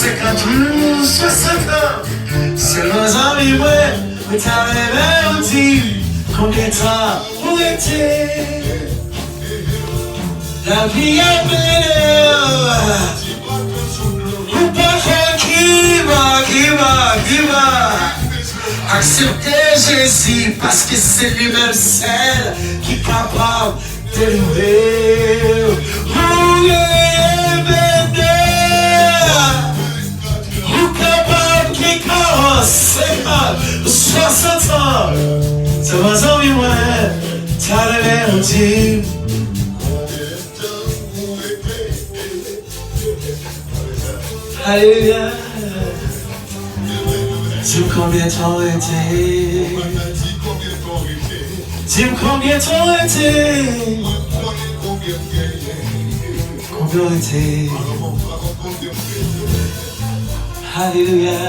52, 60 ans. C'est nos amis, ouais, mais t'as les mélodies. Combien de temps pour l'été? La vie est belle. Ou pas qui va accepter Jésus parce que c'est lui-même celle qui est capable de louer. Ou est belle. Ou capable qui commence 50, 60 ans. C'est ma zombie, ouais, t'as les mélodies. Alléluia. Dis-moi combien de temps était. Dis-moi combien de temps était. Combien était. Alléluia.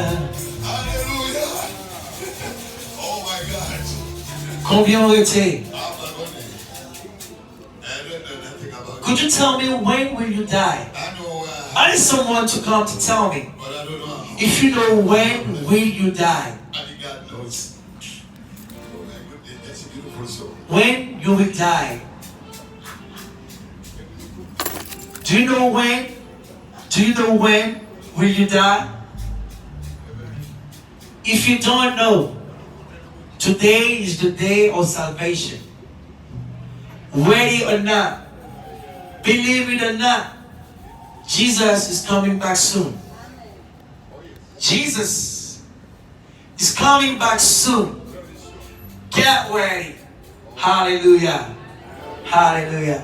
Combien était. Could you tell me when will you die? I need someone to come to tell me. If you know when will you die? When you will die? Do you know when? Do you know when will you die? If you don't know, today is the day of salvation. Ready or not, believe it or not, Jesus is coming back soon. Jesus is coming back soon. Get ready. Hallelujah. Hallelujah.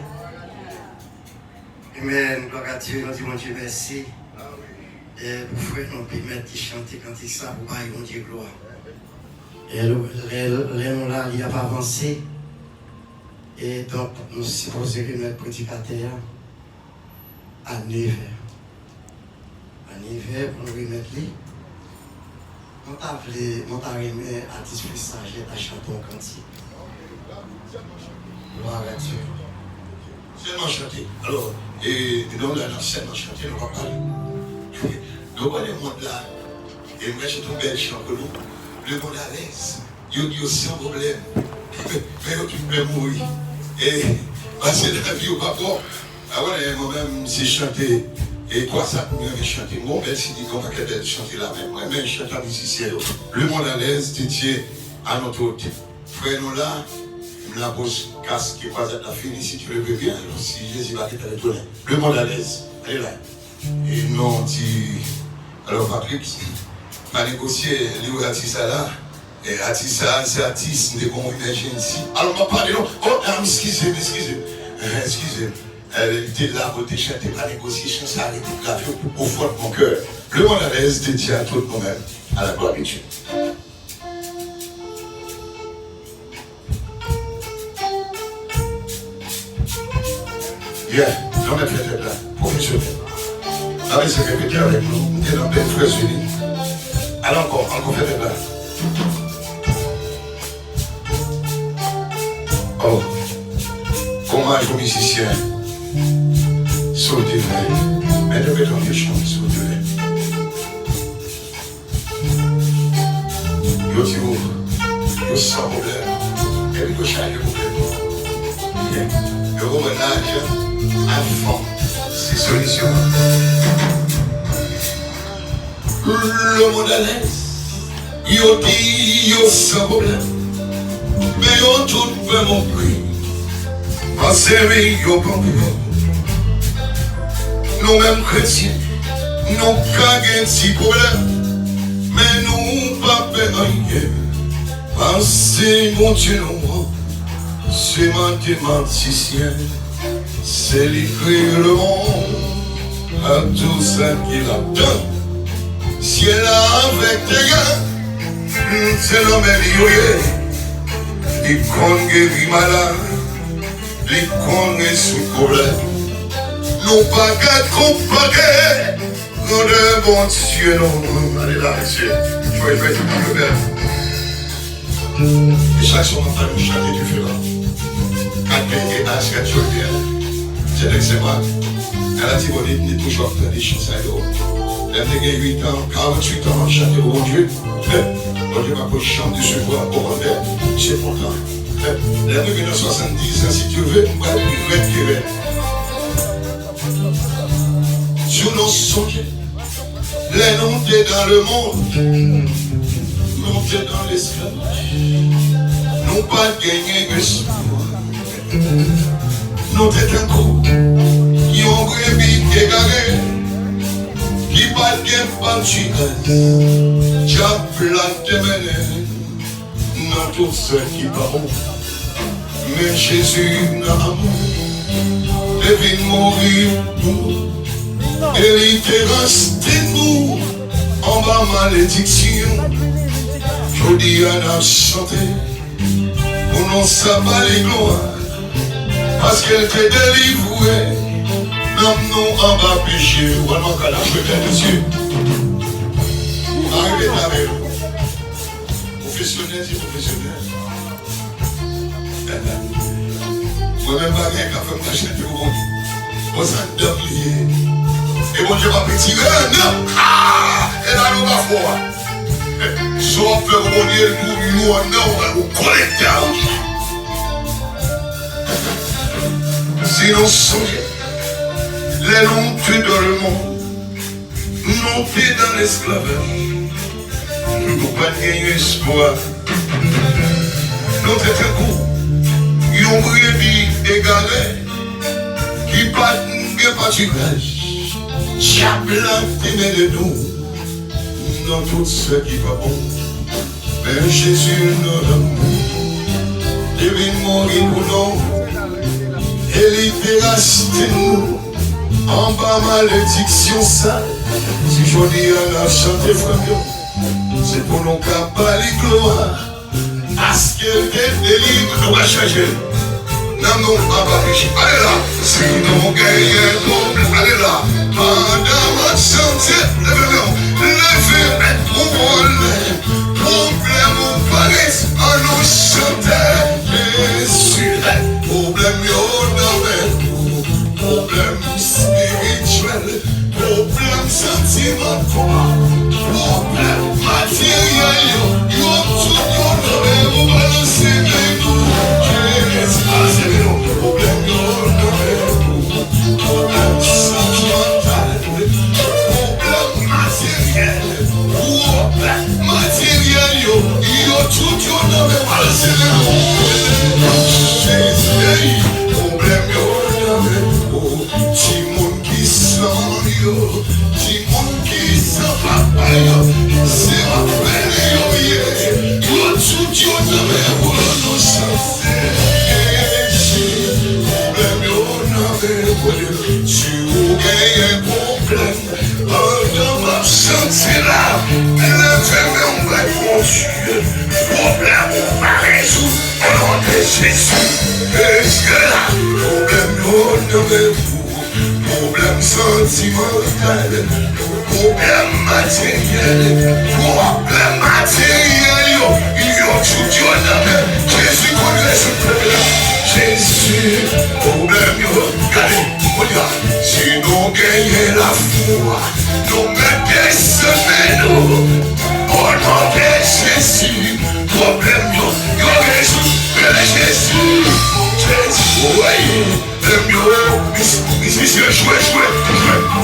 Amen. Gloire à Dieu. Nous disons Dieu merci. Et pour frère, nous permettre de chanter quand il ça pour bailler mon Dieu gloire. Et nous là, il a pas avancé. Et donc, nous supposons que notre prédicateur à 9h. À 9h, pour nous remettre lui. Nous t'avons remis à 10 plus sage à chanter un cantique. Gloire à Dieu. Seulement chanter. Alors, et donc là, seulement chanter, nous va parler. Donc, on est monde là. Et moi, j'ai trouvé un chant que nous. Le monde à l'aise. Il dit sans problème. Mais tu peux mourir. Et parce que la vie au pas bon. Ah ouais, moi-même, c'est chanter. Et quoi ça pour me chanter? Mon père s'est dit qu'on va chanter là même. Moi-même, je chante un musicien. Le monde à l'aise, dédié à notre hôte. Frère, nous là, la pose casque qui va être la fin si tu le veux bien. Alors, si Jésus va t'être retourné. Le monde à l'aise. Allez là. Et non, alors Patrick, m'a négocié les artistes là. Et artiste, c'est artiste de bon émergence. Alors, on va parler, non? Oh, excusez. Elle était là pour te chanter, pas négocier, chanter, arrêter de la vie au fond de mon cœur. Le monde à l'aise, dédié à tout le monde, à la gloire de Dieu. Bien, on a fait là, professionnel. Avec ce répéteur avec nous, on est dans des frères unis. Alors encore fait là. Oh, hommage aux musiciens, sautez vrai, mais de béton de chant, sautez vrai. Yo ti ouvre, yo sans problème, et puis yo change de problème. Le remenage à fond, c'est solution. Le monde à l'aise, yo dit yo sans problème. Mais yo tout fait mon prix. En série, yo bon. Nous-mêmes chrétiens, nous gagnons si problème. Mais nous pas rien. Pensez mon Dieu nous. C'est mathématicien. C'est l'écrire le monde. À tout ça qui l'attend. Si elle a avec tes gars, c'est l'homme lié. Les cons guéris malades, les cons sous problème. Nous pas qu'à comparer, nous de bon Dieu non. Allez là, monsieur, je vais faire tout le père. Et chaque soir, on va nous chanter du feu là. Et à ce que tu veux dire, c'est l'excellent. Elle a dit qu'on est toujours en train de chanter. j'ai 8 ans, 48 ans, chanter au bon Dieu. Bon Dieu m'a pas chanter ce soir au revers. C'est pourtant. La 1970, si tu veux, on va vivre. Sur nos songes, les monter dans le monde, monter dans l'esclavage. Nous pas gagner espoir. Nous t'es un coup, qui ont brebis égaré, qui pas de particule, qui a planté mené, dans tout ce qui parle. Mais Jésus n'a amour, devine mourir pour nous. Et il te reste nous en bas malédiction. Je dis à la chanter, pour nous savoir les gloires, parce qu'elle te délivré, non nous en bas péché, ou alors qu'elle a fait les yeux. Arrivez avec nous, professionnels et professionnels. Moi-même, pas rien qu'à faire ma chaîne de vous. Vous êtes d'oublier. Et bon Dieu va pétirer, non! Ah! Et là, nous va voir. Sauf que mon Dieu, nous, on va vous connecter. Si nous sommes les noms tués dans le monde, non tués dans l'esclavage, nous n'avons pas gagné espoir. Notre coup, ils ont brebis égarés, qui battent de pâturage. Diable t'aimait de nous, dans tout ce qui va bon. Mais Jésus, notre amour, devine mourir pour nous. Et il te reste nous, en bas malédiction sale. Si je dis à la chanter frère, c'est pour nous capables gloire. Parce qu'elle te délivre, nous va changer. Non, non, pas péché. Allez là, si nous gagnons double, allez là. Pendant votre santé, levez pour voler. Problème ou paresse, en nous chanter. Jésus, problème problème spirituel, problème sentimental, problème matériel, tout vous balancez nous. Problème sentimental, problème matériel, tout vous balancez ti moun qui s'en yo, ti moun qui s'en papa yo, c'est ma belle yo, yo tout yo n'avait pas nos chances. Problème yo n'avait pas, tu as un problème, pendant ma chance là, elle fait même pas mon Dieu, problème on va résoudre, au nom de Jésus, est-ce que là, problème yo n'avait pas. Problème sentimental, problème matériel, il y a tout Dieu là. Jésus connaît ce problème. Jésus, problème, regardez, regarde. Si nous gagnons la foi, nous mettons semaines, au nom de Jésus, problème, il y a Jésus, Jésus, oui.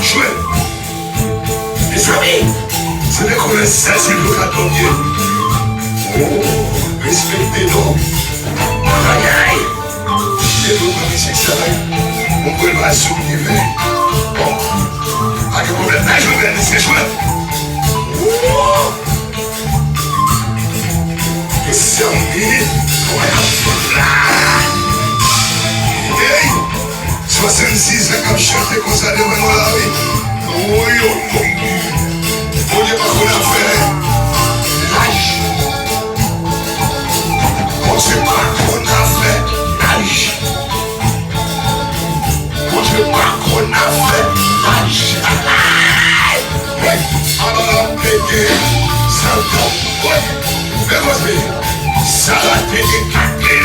Jouez. Les amis, ce n'est qu'on est ça, c'est le raton Dieu. Oh, respectez-nous. Aïe. Et vous, c'est ça. On peut le souvenir. Bon. Pas de problème, là, je vais laisser jouer. Et c'est en minute. Voilà. 66 ans comme chanter comme ça devant nous la vie. Oui, oh mon Dieu. On n'est pas qu'on a fait. L'âge. On ne sait pas qu'on a fait. L'âge. On ne sait pas qu'on a fait. L'âge. Oui. Alors, pété. Ça tombe. Oui. Mais voici. Ça va t'aider qu'à les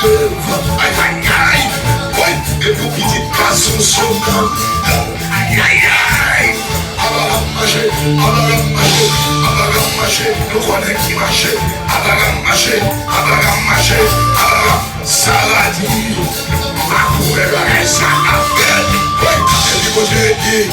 19. Aïe, aïe, aïe. Et pour petit garçon sauvant, aïe aïe aïe, Abagam marché, nous connaissons qui marché. Abagam marché, abagam. Sarah dit, ma couverture est ça à faire. Et du côté dit,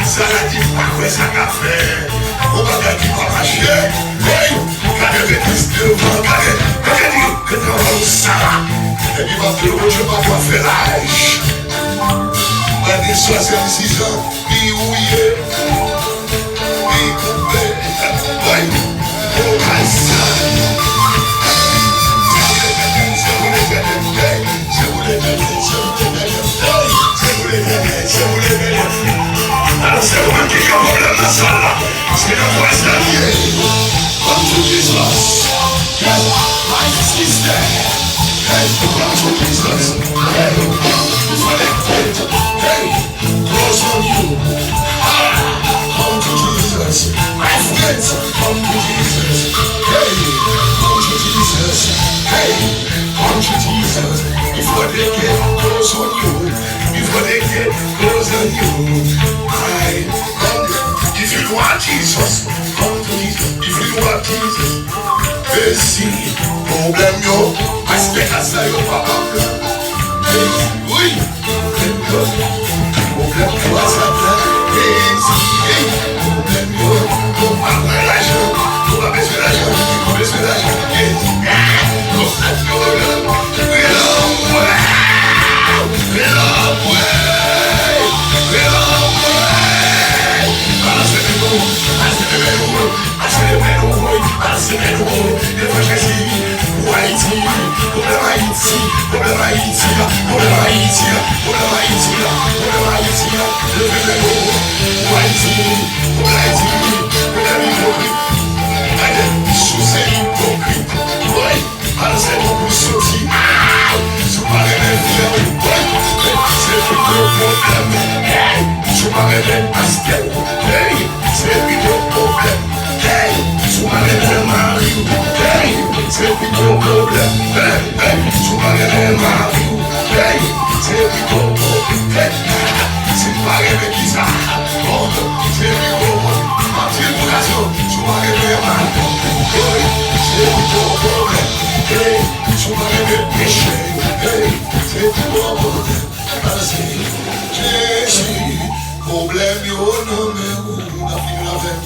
Sarah dit pas quoi ça qu'a fait. On va dire qu'il va marcher. Hey, regardez le fils de vous, regardez Sarah. Et il va faire le jeu, pas quoi faire l'âge. Regardez 66 ans, il ouillé, il coupé. Oui, oh, ça. Alors c'est moi qui ai un problème dans ça là. C'est la voix islamique. Come to Jesus. Hey, my sister. Hey, come to Jesus. Hey, connected. Hey, close on you. Come to Jesus. My friends, come to Jesus. Hey, come to Jesus. Hey, come to Jesus. Before they get close on you. Before they get close on you. If you want Jesus, come to Jesus. If you want Jesus, merci. Problème yo, aspect à ça yo papa. Oui, problème yo à ça merci. Problème yo, après l'argent, on va baisser l'argent, on va baisser l'argent. Problème yo non mais on a fini la veine.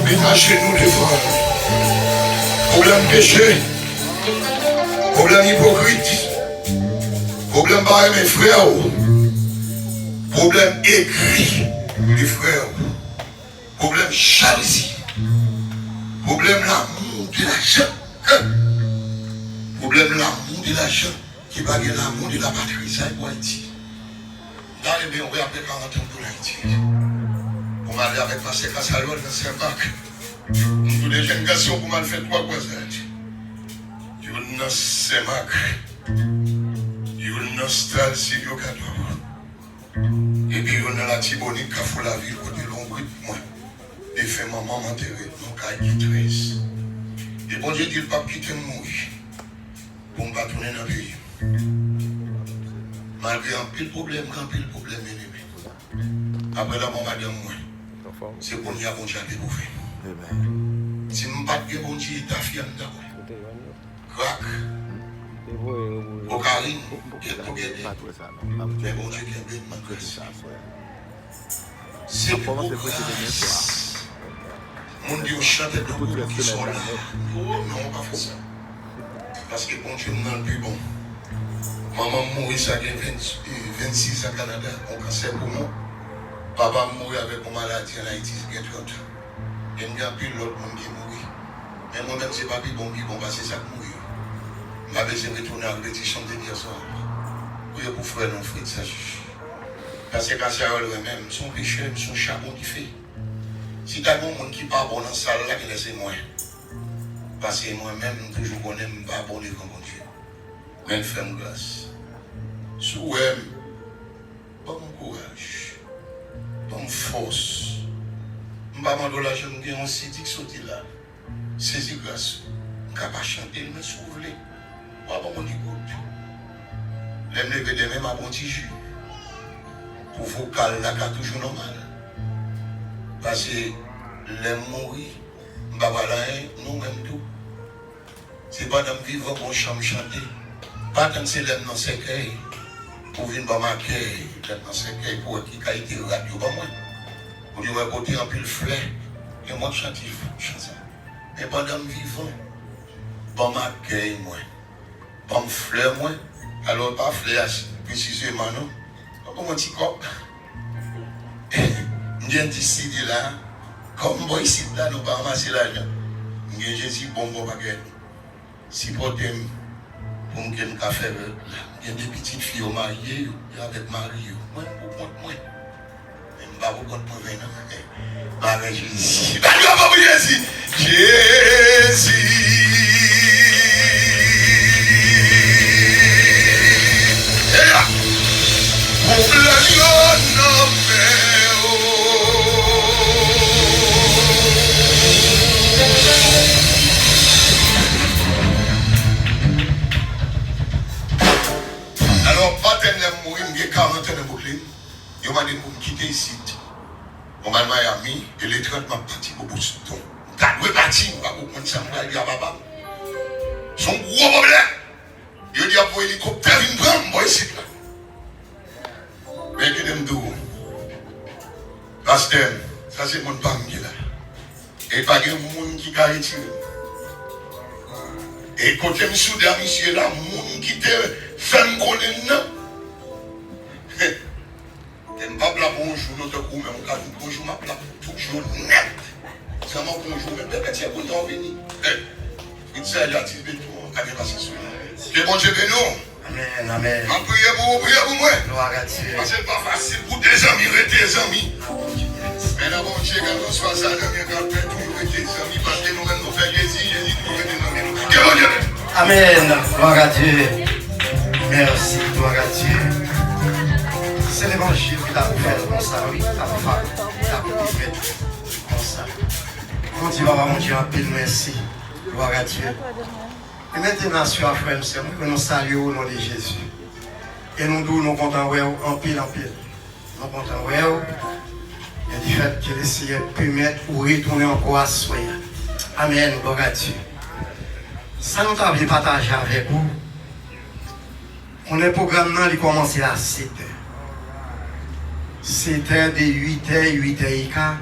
Détachez nous des fois. Problème péché. Problème hypocrite. Problème barré mes frères. Problème écrit des frères. Problème jalousie. Problème l'amour de l'argent. Problème l'amour de l'argent. Qui va gagner l'amour de la patrie. Ça est pour Haïti. Là, on va appeler 40 ans pour Haïti. On va aller avec Pasteur Cassalot dans Saint-Marc. Nous des jeunes garçons pour mal faire 3 croisades. Il y a une Saint-Marc. Il y a une nostalgie si yo cadeau. Et puis il y a la Tibonique qui a fait la ville côté long bruit moi. Et fait maman m'enterrer mon cas qui 13. Et bon Dieu dit le pape qui te mourir. Pour ne pas tourner dans le pays. Malgré un pile problème, ennemi. Après la bombe de moi, c'est pour nous bon Dieu à découvrir. Si je ne pas de bon Dieu, ta fille est d'accord. Crac, Ocarine, et pour gagner. Mais bon Dieu qui est bien, c'est pour grâce. Mon Dieu chante de beaucoup qui sont là. Oh non, pas faire ça. Parce que bon Dieu n'est plus bon. Maman mourit ça il y a 26 ans au Canada, on cancer pour moi. Papa mourit avec une maladie en Haïti, c'est quelque chose. Il y a plus l'autre monde qui mourit. Mais moi-même, c'est pas plus bon parce que ça mourit. Je vais besoin de retourner à la répétition de hier soir. Pour frère non frère, ça juge. Parce que quand ça même, son péché, son charbon qui fait. Si tu as un monde qui n'est pas bon dans la salle, là, c'est moi. Parce que moi-même, toujours connais, je ne suis pas bon comme Dieu. Mais il fait une grâce. Si vous bon courage, bon force. Je ne vais pas demander l'argent, je vais un CD qui sorti là. Saisis grâce. Je ne vais pas chanter, mais si vous voulez. Moi, je vais écoute. Je vais me lever demain, ma bon petit jus. Pour vocal là, qui toujours normal. Parce que les mourir, je ne vais pas là, nous-mêmes tout. C'est pas dans le vivant qu'on chante chanter. Pas tant que c'est l'aime dans ses cœurs. Pour venir dans ma cœur, l'aime dans ses cœurs, pour qui a été radio, pas moi. Pour dire, ouais, côté un peu le flair. Et moi, je chante ça. Mais pendant le vivant, bon ma cœur, moi. Bon fleur, moi. Alors, pas fleur, précisément, non. Pas mon petit cop. J'ai un petit CD là. Comme moi ici, là, nous pas ramasser l'argent. J'ai dit, bon baguette. Si pour thème, pour me faire un café, il y a des petites filles mariées avec Marie. Moi, pour moi. Mais je ne vais pas vous compter pour venir. Avec Jésus. Jésus. Et là, pour l'agneau alors, pas de mourir, j'ai 40 ans de Brooklyn. Je m'a dit pour me quitter ici. On va à Miami et les 30 m'a parti pour Boston. Je vais partir, je vais comprendre ça, je vais dire à papa. Son gros problème. Je dis à pour hélicoptère, il me prend, moi ici. Mais qui t'aime d'où? Pasteur, ça c'est mon banque là. Et pas de monde qui a retiré. Et quand je me suis dit à monsieur là, monde qui te fait me connaître. Je ne pas bonjour, notre coup, mais on a dit bonjour, ma place toujours net. C'est mon bonjour, mais peut-être c'est bon, on va venir. Il s'est dit, on a passé sur nous. Que bon Dieu bénisse nous. Amen, amen. On prie pour moi. Gloire à Dieu. Parce que c'est pas facile pour des amis, des amis. Mais là, bon Dieu, quand on soit ça, quand on fait toujours des amis, parce que nous-mêmes nous faisons Jésus, nous faisons des amis. Que bon Dieu. Amen, gloire à Dieu. Merci, gloire à Dieu. C'est l'évangile qui t'a fait comme ça, oui, t'a fait comme ça. Mon Dieu, papa, mon Dieu, un pile merci. Gloire à Dieu. Et maintenant, sur la frère, nous nous saluons au nom de Jésus. Et nous nous comptons en pile en pile. Nous comptons et du fait que le Seigneur peut mettre ou retourner encore à soi. Amen, gloire à Dieu. Ça nous a voulu partager avec vous. On est programme là, il commence à 7h. 7h de 8h, 8h15.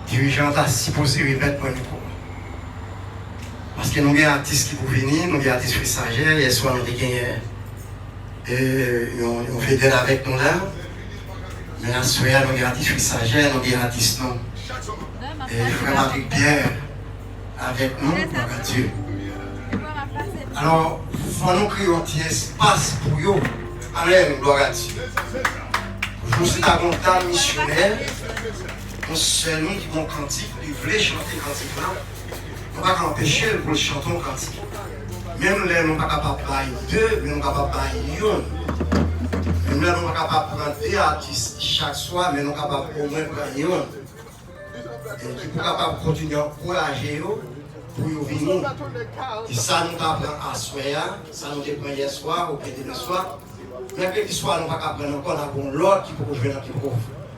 Dirigeant a supposé remettre pour nous. Parce que nous avons des artistes qui peuvent venir, nous avons des artistes frissagers. Hier soir, nous avons gagné fédère avec nous là. Mais à ce soir, nous avons des artistes frissagers, nous avons des artistes non. Et vraiment avec Pierre, avec nous, gloire à Dieu. Alors, il faut nous créer un petit espace pour eux. Amen, gloire à Dieu. Je suis un comptable missionnaire. C'est nous qui vont cantique, qui voulons chanter le cantique là. On ne va pas empêcher pour chanter un cantique. Même là, nous ne sommes pas capables de parler deux, mais nous sommes capables de parler une. Même là, nous ne sommes pas capables de prendre deux artistes chaque soir, mais nous sommes capables au moins de prendre une. Et qui sont capables de continuer à encourager pour venir. Et ça nous apprend à soir, ça nous apprend hier soir, au demain soir. Mercredi soir, nous ne sommes pas capables de prendre encore l'autre qui peut jouer,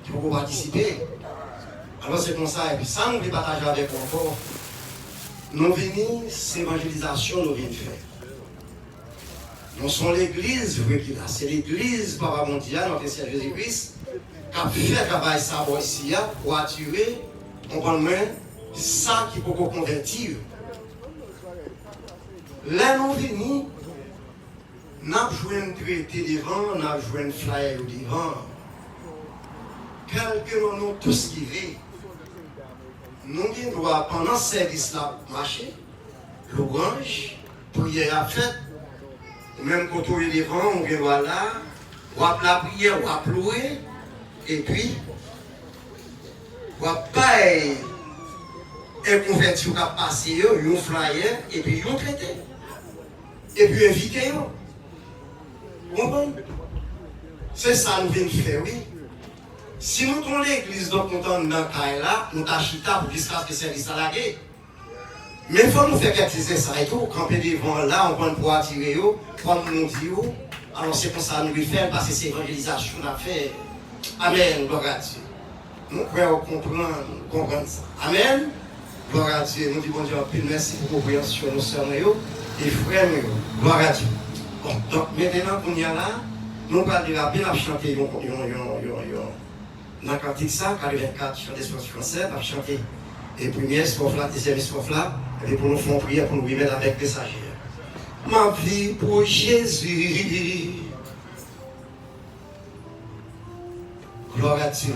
qui peut participer. Alors c'est comme ça, et puis ça nous veut partager avec vous encore. Nous venons, c'est l'évangélisation nous venons faire. Nous sommes l'église, c'est l'église, Papa Mondial, notre Seigneur Jésus-Christ, qui a fait travail ça ici pour attirer, comprendre ça qui peut convertir. Là, nous venons, nous avons joué un traité devant, nous avons joué un flyer devant. Quel que nous avons tous qui nous avons droit pendant ce service là marcher, l'orange, prière à fête, même quand on est devant, on vient voir là, on va la prière, on va pleurer, et puis, on va pas un converti qui a passé, un flyer, et puis un traité, et puis inviter. Vous comprenez? C'est ça nous venons faire, oui. Si nous tournons l'église, donc nous sommes dans le là, nous t'achitons pour jusqu'à ce que service à la guerre. Mais il faut nous faire quelques essais, tout, camper devant là, on prend pour attirer, pour nous dire. Alors c'est pour ça que nous le faisons, parce que c'est l'évangélisation qu'on a fait. Amen, gloire à Dieu. Nous pouvons comprendre ça. Amen. Gloire à Dieu. Nous disons bon Dieu, merci pour vos prières sur nos sœurs et frères. Gloire à Dieu. Bon, donc maintenant qu'on y a là, nous allons bien chanter dans le cantique ça, 44, chanter sur le français, on va chanter les premières strophes là, deuxième strophe là, et pour nous faire prière, pour nous remettre avec les messagers. Ma vie pour Jésus. Gloire à Dieu.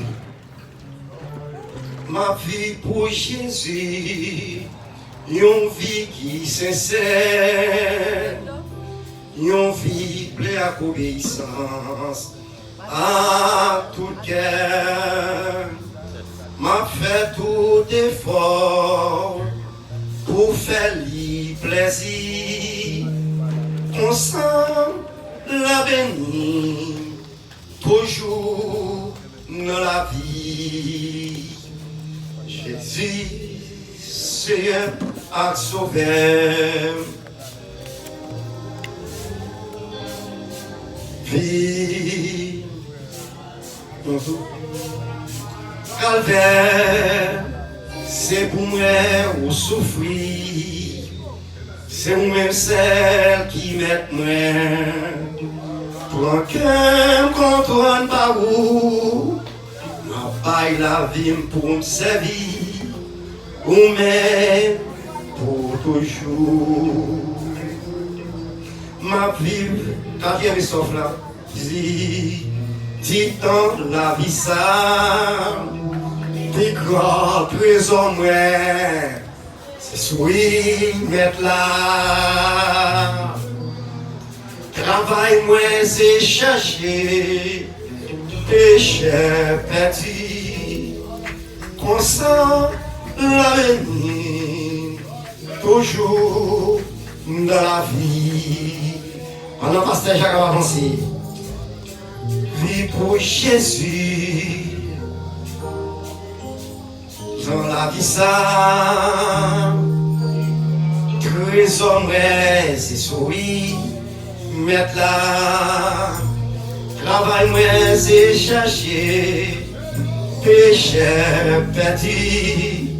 Ma vie pour Jésus. Une vie qui sincère. Une vie pleine à obéissance. À tout cœur. M'a fait tout effort pour faire lui plaisir. Ensemble, la bénie, toujours dans la vie. Jésus, Seigneur, a sauvé. Vie, calvaire, c'est pour moi ou souffrir. C'est vous-même celle qui met moi. Pour qu'un contrôle par où ma paille la vie pour me servir. Ou même pour toujours. Ma vie, quatrième sauf là, dit tant la vie ça. Des grands trésors moi. C'est souris mettre là. Travail moi c'est chercher. Péché petit. Consent l'avenir. Toujours dans la vie. Pendant que Pasteur Jacques va avancer. Vie pour Jésus. Dans la vie ça, trésor moi c'est souris, mettre là, travail moi c'est chercher, péché petit,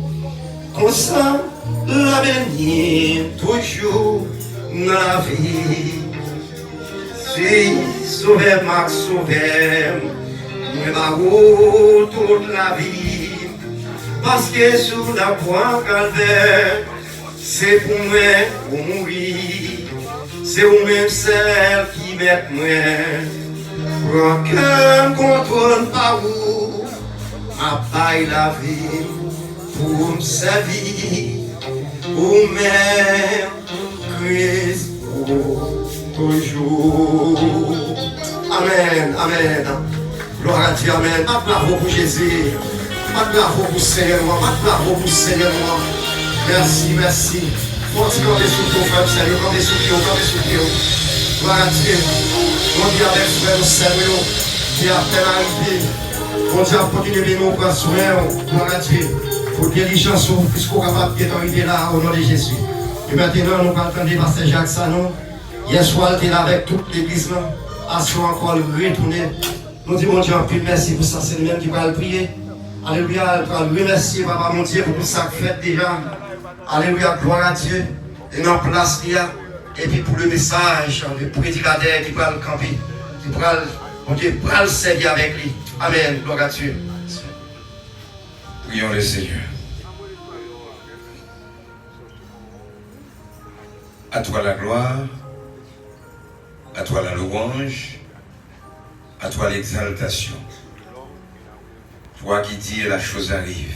consent l'avenir toujours dans la vie. Si sauvé m'a sauvé, moi toute la vie. Parce que sous la croix calvaire, c'est pour moi pour mourir. C'est vous-même celle qui met moi. Pour qu'un contrôle par où ma paille la vie pour me servir. Ou même Christ pour toujours. Amen, amen. Gloire à Dieu, amen. Bravo pour Jésus. Bravo pour Seigneur, bravo pour Seigneur. Merci, merci. Continuez à soutenir vos frères, Seigneur. Quand des soutenir. Gloire à Dieu. On dit avec frère, Seigneur, qui a peine arrivé. On dit à continuer de nous prendre soin. Gloire à Dieu. Pour diligence, puisqu'on est capable d'arriver là au nom de Jésus. Et maintenant, nous allons entendre Pasteur Jacques Sanon. Hier soir, il était là avec toute l'église. À ce moment encore retourner. Nous disons, mon Dieu, un peu merci pour ça. C'est lui-même qui va le prier. Alléluia, remercier Papa mon Dieu pour tout ça que fait déjà. Alléluia, gloire à Dieu. Et nous en place là. Et puis pour le message, le prédicateur qui va le camper, qui va le servir avec lui. Amen, gloire à Dieu. Prions le Seigneur. À toi la gloire, à toi la louange, à toi l'exaltation. Toi qui dis et la chose arrive.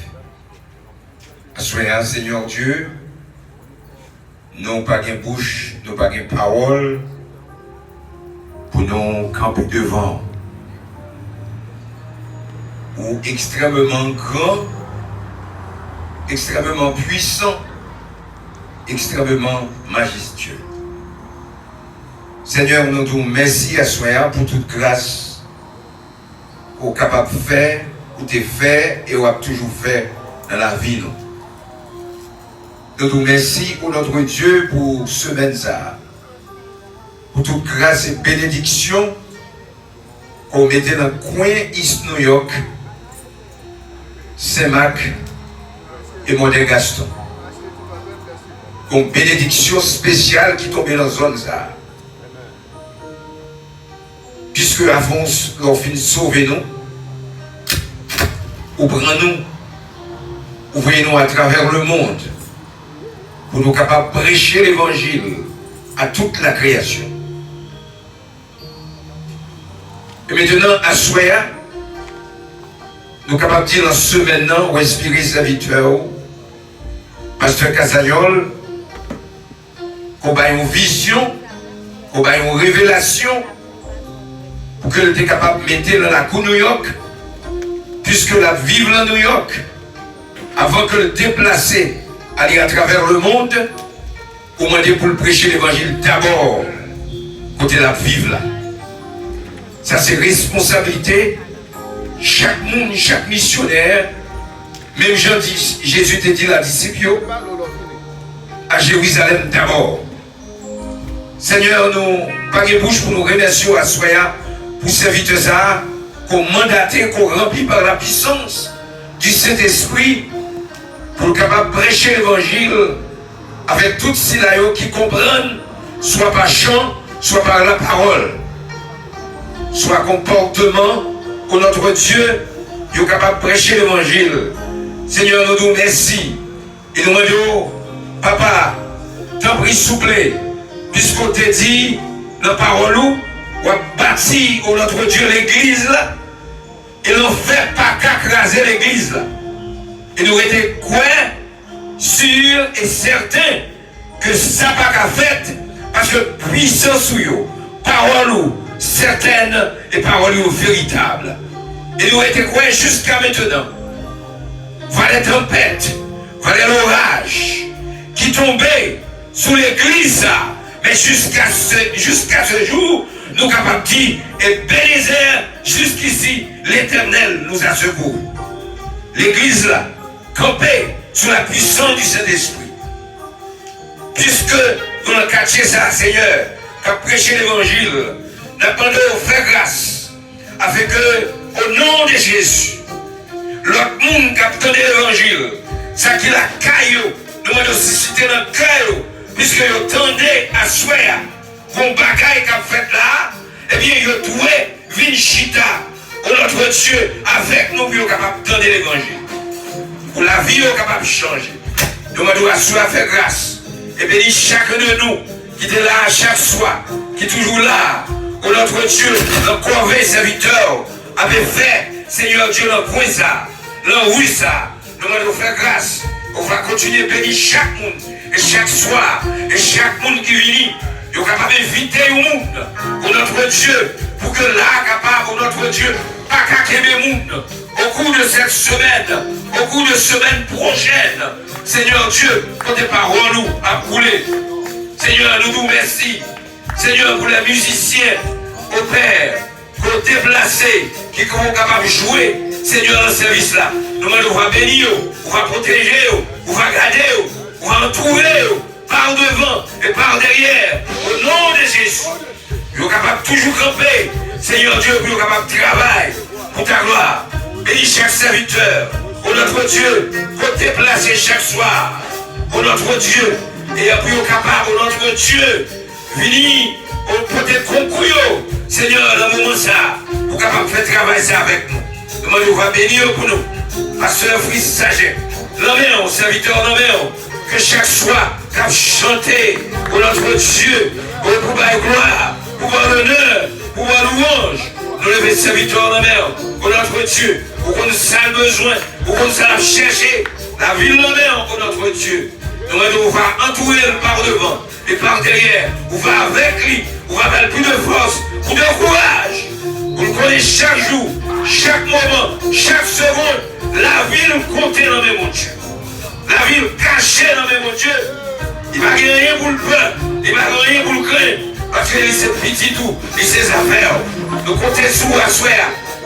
Assoyez, Seigneur Dieu, non pas qu'une bouche, non pas qu'une parole, pour nous camper devant. Ou extrêmement grand, extrêmement puissant, extrêmement majestueux. Seigneur, nous disons merci à Soya pour toute grâce ou capable de faire, ou de faire, et ou a toujours fait dans la vie. Nous vous remercions pour notre Dieu pour ce semaine ça. Pour toute grâce et bénédiction qu'on mettait dans le coin East New York, Saint-Marc et Modèle Gaston. Une bénédiction spéciale qui tombait dans la zone ça. Puisque avant, l'on finit sauver nous, ouvrez-nous, ouvrez-nous à travers le monde, pour nous capables de prêcher l'évangile à toute la création. Et maintenant, à Soya, nous sommes capables de dire en ce maintenant, respirer serviteur, Pasteur Casagnol, qu'on ait une vision, qu'on ait une révélation, pour qu'elle était capable de mettre dans la cour New York, puisque la vivre dans New York, avant que le déplacer, aller à travers le monde, au moins pour le prêcher l'évangile d'abord, côté la vivre là. Ça c'est responsabilité, chaque monde, chaque missionnaire, même Jésus te dit la disciple, à Jérusalem d'abord. Seigneur, nous, pas de bouche pour nous remercier à Soya, pour servir ça, qu'on mandaté, qu'on remplit par la puissance du Saint-Esprit, pour capable de prêcher l'évangile avec toutes ces qui comprennent, soit par chant, soit par la parole, soit comportement, où notre Dieu est capable de prêcher l'évangile. Seigneur, nous nous merci. Et nous demandons, Papa, t'en prie souple, puisqu'on te dit, dans la parole, on a bâti au notre Dieu l'église là, et l'on fait pas qu'accraser l'église là. Et nous étions quoi, sûrs et certains que ça n'a pas qu'à fait, parce que puissance ou yo, parole ou certaine et parole ou véritable. Et nous étions quoi jusqu'à maintenant. Voilà les tempêtes, voilà l'orage qui tombait sous l'église, mais jusqu'à ce jour, nous sommes capables de dire, et Bénézer, jusqu'ici, l'Éternel nous a secourus. L'église là, campée sous la puissance du Saint-Esprit. Puisque nous avons caché ça, Seigneur, qui a prêché l'évangile, nous avons faire grâce, afin que, au nom de Jésus, l'autre monde qui a entendu l'évangile, ça qui la caillou, nous avons suscité dans le caillou, puisque vous tendez à souhaiter, bon bagaille qu'a fait là, eh bien, vous trouvez Vinchita, notre Dieu, avec nous, pour capable de tendre l'évangile. Pour la vie, est capable de changer. Nous devons faire grâce. Et bénir chacun de nous qui est là chaque soir, qui est toujours là, où notre Dieu, notre corvée serviteur, avait fait, Seigneur Dieu, le point ça, le oui ça. Nous devons faire grâce. On va continuer à bénir chaque monde, et chaque soir, et chaque monde qui vient. Nous sommes capables d'inviter le monde, pour notre Dieu, pour que là, capable, pour notre Dieu, pas qu'à le monde. Au cours de cette semaine, au cours de semaine prochaine, Seigneur Dieu, pour tes paroles nous à couler. Seigneur, nous vous remercions. Seigneur, pour les musiciens, au Père, pour les déplacés, qui sont capables de jouer, Seigneur, dans ce service-là. Nous allons bénir, on va protéger, on va garder, on va entourer, par devant et par derrière, au nom de Jésus. Nous sommes capables de toujours camper, Seigneur Dieu, pour nous capables de travailler pour ta gloire. Bénis chaque serviteur, pour notre Dieu, pour te déplacer chaque soir, pour notre Dieu, et puis au capable, pour notre Dieu, venir pour te concourir, Seigneur, dans le moment ça, pour capable de faire travail ça avec nous. Nous va bénir pour nous, pasteur Fils Saget, l'homme, serviteur l'homme, que chaque soir, qu'a chanté pour notre Dieu, pour la gloire, pour l'honneur, pour la louange, nous lever serviteurs de mer, pour notre Dieu, pour qu'on nous a besoin, pour qu'on nous a cherché, la ville de mer pour notre Dieu. Nous devons entourer par devant et par derrière, on va avec lui, on va avec plus de force, plus de courage, pour nous connaître chaque jour, chaque moment, chaque seconde, la ville comptée dans mes mon Dieu. La ville cachée dans mes mon Dieu. Il ne va rien pour le peur, il ne va rien pour le craindre. Parce que c'est petit tout, et ses affaires. Nous comptons sur la soirée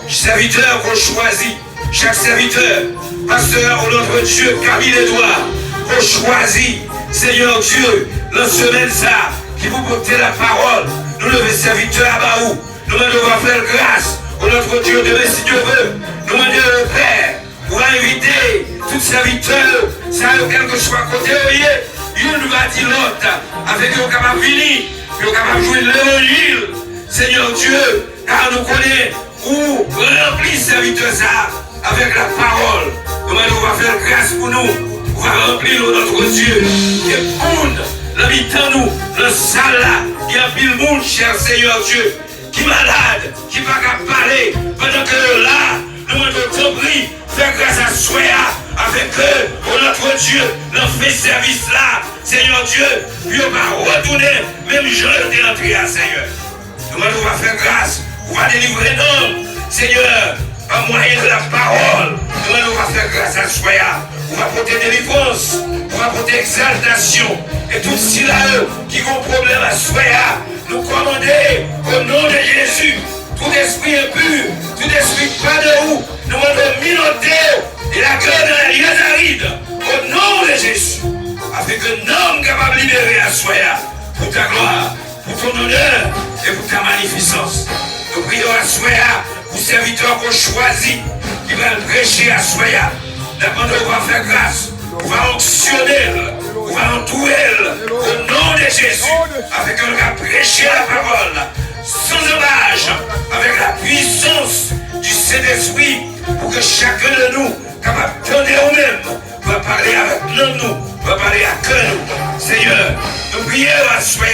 serviteur qu'on choisit, chaque serviteur, pasteur ou notre Dieu, Camille Edouard, qu'on choisit, Seigneur Dieu, la semaine ça, qui vous portez la parole, nous le serviteurs à Baou, nous devons faire grâce au notre Dieu demain si Dieu veut, nous demandons le Père, pour inviter tous serviteurs, ça quel que soit côté il va dire l'autre, avec eux capable de venir, nous capable de jouer l'évangile, Seigneur Dieu, car nous connaissons où remplir serviteur ça avec la parole. Nous va faire grâce pour nous, on va remplir notre Dieu. Et monde, l'habitant nous, le salle là, il y a pile monde, cher Seigneur Dieu, qui est malade, qui ne va pas parler, pendant que là, nous devons compris, faire grâce à soi, avec eux, notre Dieu, leur fait service là, Seigneur Dieu, puis on va retourner, même je l'ai entré à Seigneur. Nous va faire grâce, on va délivrer l'homme, Seigneur, par moyen de la parole. Nous va faire grâce à soi, on va porter délivrance, on va porter exaltation, et tout cela qui ont problème à soi, nous commander au nom de Jésus, tout esprit impur, tout esprit pas de où, nous allons minoter et la gueule de la Yazaride au nom de Jésus, afin que l'homme capable de libérer à soi pour ta gloire, pour ton honneur et pour ta magnificence. Nous prions à soi pour serviteurs qu'on choisit, qui va prêcher à soi. D'abord, on va faire grâce, on va onctionner, on va entourer au nom de Jésus, afin qu'on va prêcher la parole sans hommage, avec la puissance du Saint-Esprit, pour que chacun de nous, capable de donner au même, va parler avec nous, va parler à cœur nous. Seigneur, nous prions à soi,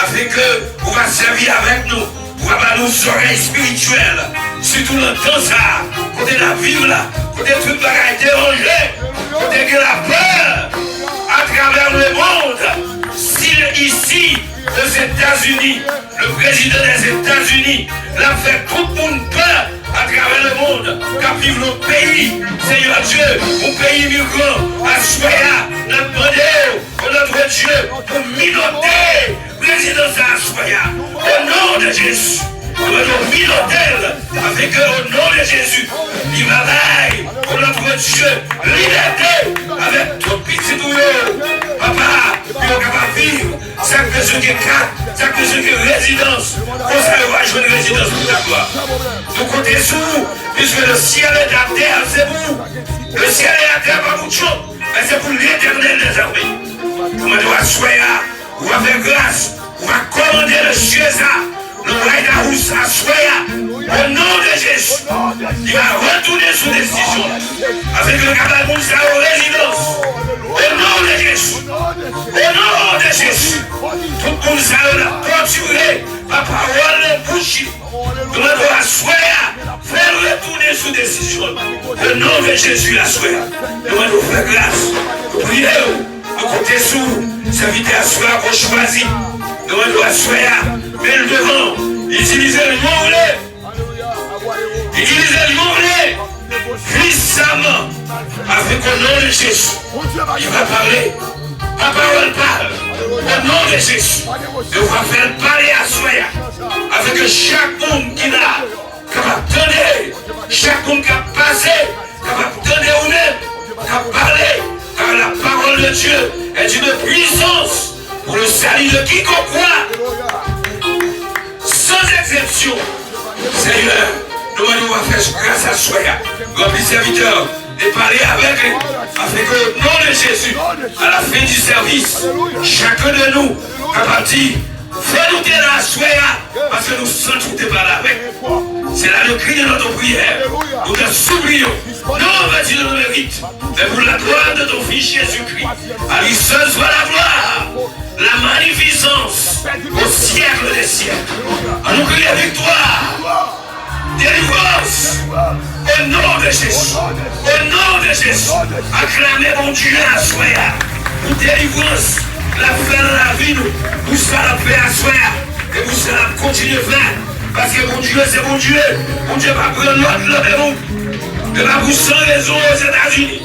afin que vous va servir avec nous, pour avoir nos oreilles spirituelles, surtout le temps ça, côté la vie là, côté tout le bagage dérangé, côté que la peur à travers le monde. S'il est ici, aux États-Unis, le président des États-Unis, l'a fait tout le monde peur à travers le monde, car vive notre pays, Seigneur Dieu, mon pays migrant, à Soya, notre demandé, notre Dieu, pour minoter, président à Soya, au nom de Jésus. Nous allons minoter avec eux au nom de Jésus. Il va aller pour notre Dieu, liberté avec tout petit douillot. Papa, il est capable de vivre. Chaque personne qui est cadre, chaque personne qui est résidence, on va jouer une résidence pour ta gloire. Nous comptons sur vous, puisque le ciel et la terre, c'est vous. Le ciel et la terre, pas pour chose, mais c'est pour l'éternel des armées. Nous allons asseoir, on va faire grâce, on va commander le ciel ça. Le White à Soya, au nom de Jésus, il va retourner sous décision avec le cabal Moussa aux résidences. Au nom de Jésus, au nom de Jésus, tout le monde l'a torturé par parole et bouche. Nous devons à Soya faire retourner sous décision. Au nom de Jésus, la Soya, nous devons faire grâce. Nous prions, nous comptons sur serviteur à Soya qu'on choisit. Nous devons à Soya. Mais le devant, utilisez le mot utilisez le mot puissamment, afin qu'au nom de Jésus, il va parler, la parole parle, au nom de Jésus, et on va faire parler à soi, afin que chaque monde qui l'a, capable de donner, chaque monde qui a passé, capable de donner au même, qui a parlé, car la parole de Dieu est une puissance pour le salut de quiconque croit. Sans exception, Seigneur, nous allons faire grâce à soi, remplis serviteurs, et parler avec lui, afin qu'au nom de Jésus, à la fin du service, chacun de nous a dit, fais-nous de la soi, parce que nous sentons tes paroles avec. C'est là le cri de notre prière. Nous te supplions, non, vas-y, nous mérite, mais pour la gloire de ton Fils Jésus-Christ, à lui seul soit la gloire, la magnificence au siècle des siècles. À nous crier victoire, délivrance, au nom de Jésus, au nom de Jésus, acclamez mon Dieu à soi, pour délivrance, la fin de la vie, pour ça la paix à soi, et pour cela continuer à faire, parce que mon Dieu c'est mon Dieu va prendre l'autre de nous, de la vous sans raison aux États-Unis.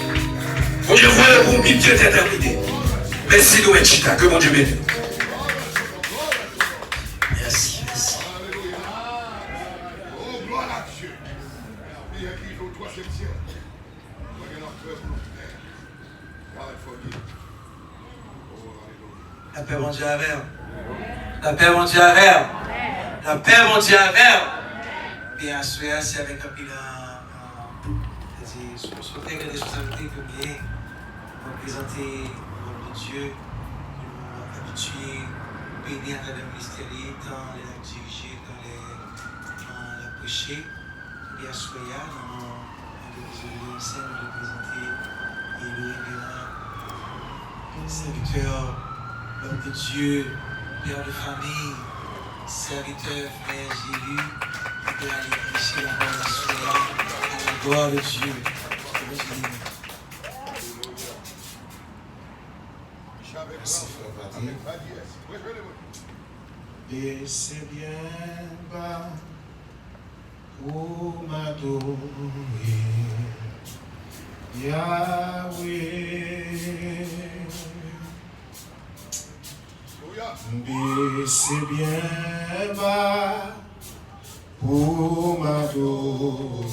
Mon Dieu voit le bon Dieu d'éternité. Merci de Chita, que mon Dieu bénisse. Merci, merci. mon Dieu avec. La paix, mon Dieu avec. La paix, mon Dieu avec. Et à ce moment, c'est avec un peu sauter que des responsabilités que bien représenter l'homme de Dieu, que nous habitués, bénir dans le ministère, dans les diriger, dans le prêcher. Et à ce moment, nous sommes représentés et le révérend serviteur, l'homme de Dieu, père de famille, serviteur, frère Jésus, qui peut aller prêcher la parole de Soya à la gloire de Dieu. Merci, frère Patrick. Et c'est bien bas pour m'adorer, Yahweh. Mais c'est bien bas pour m'adorer,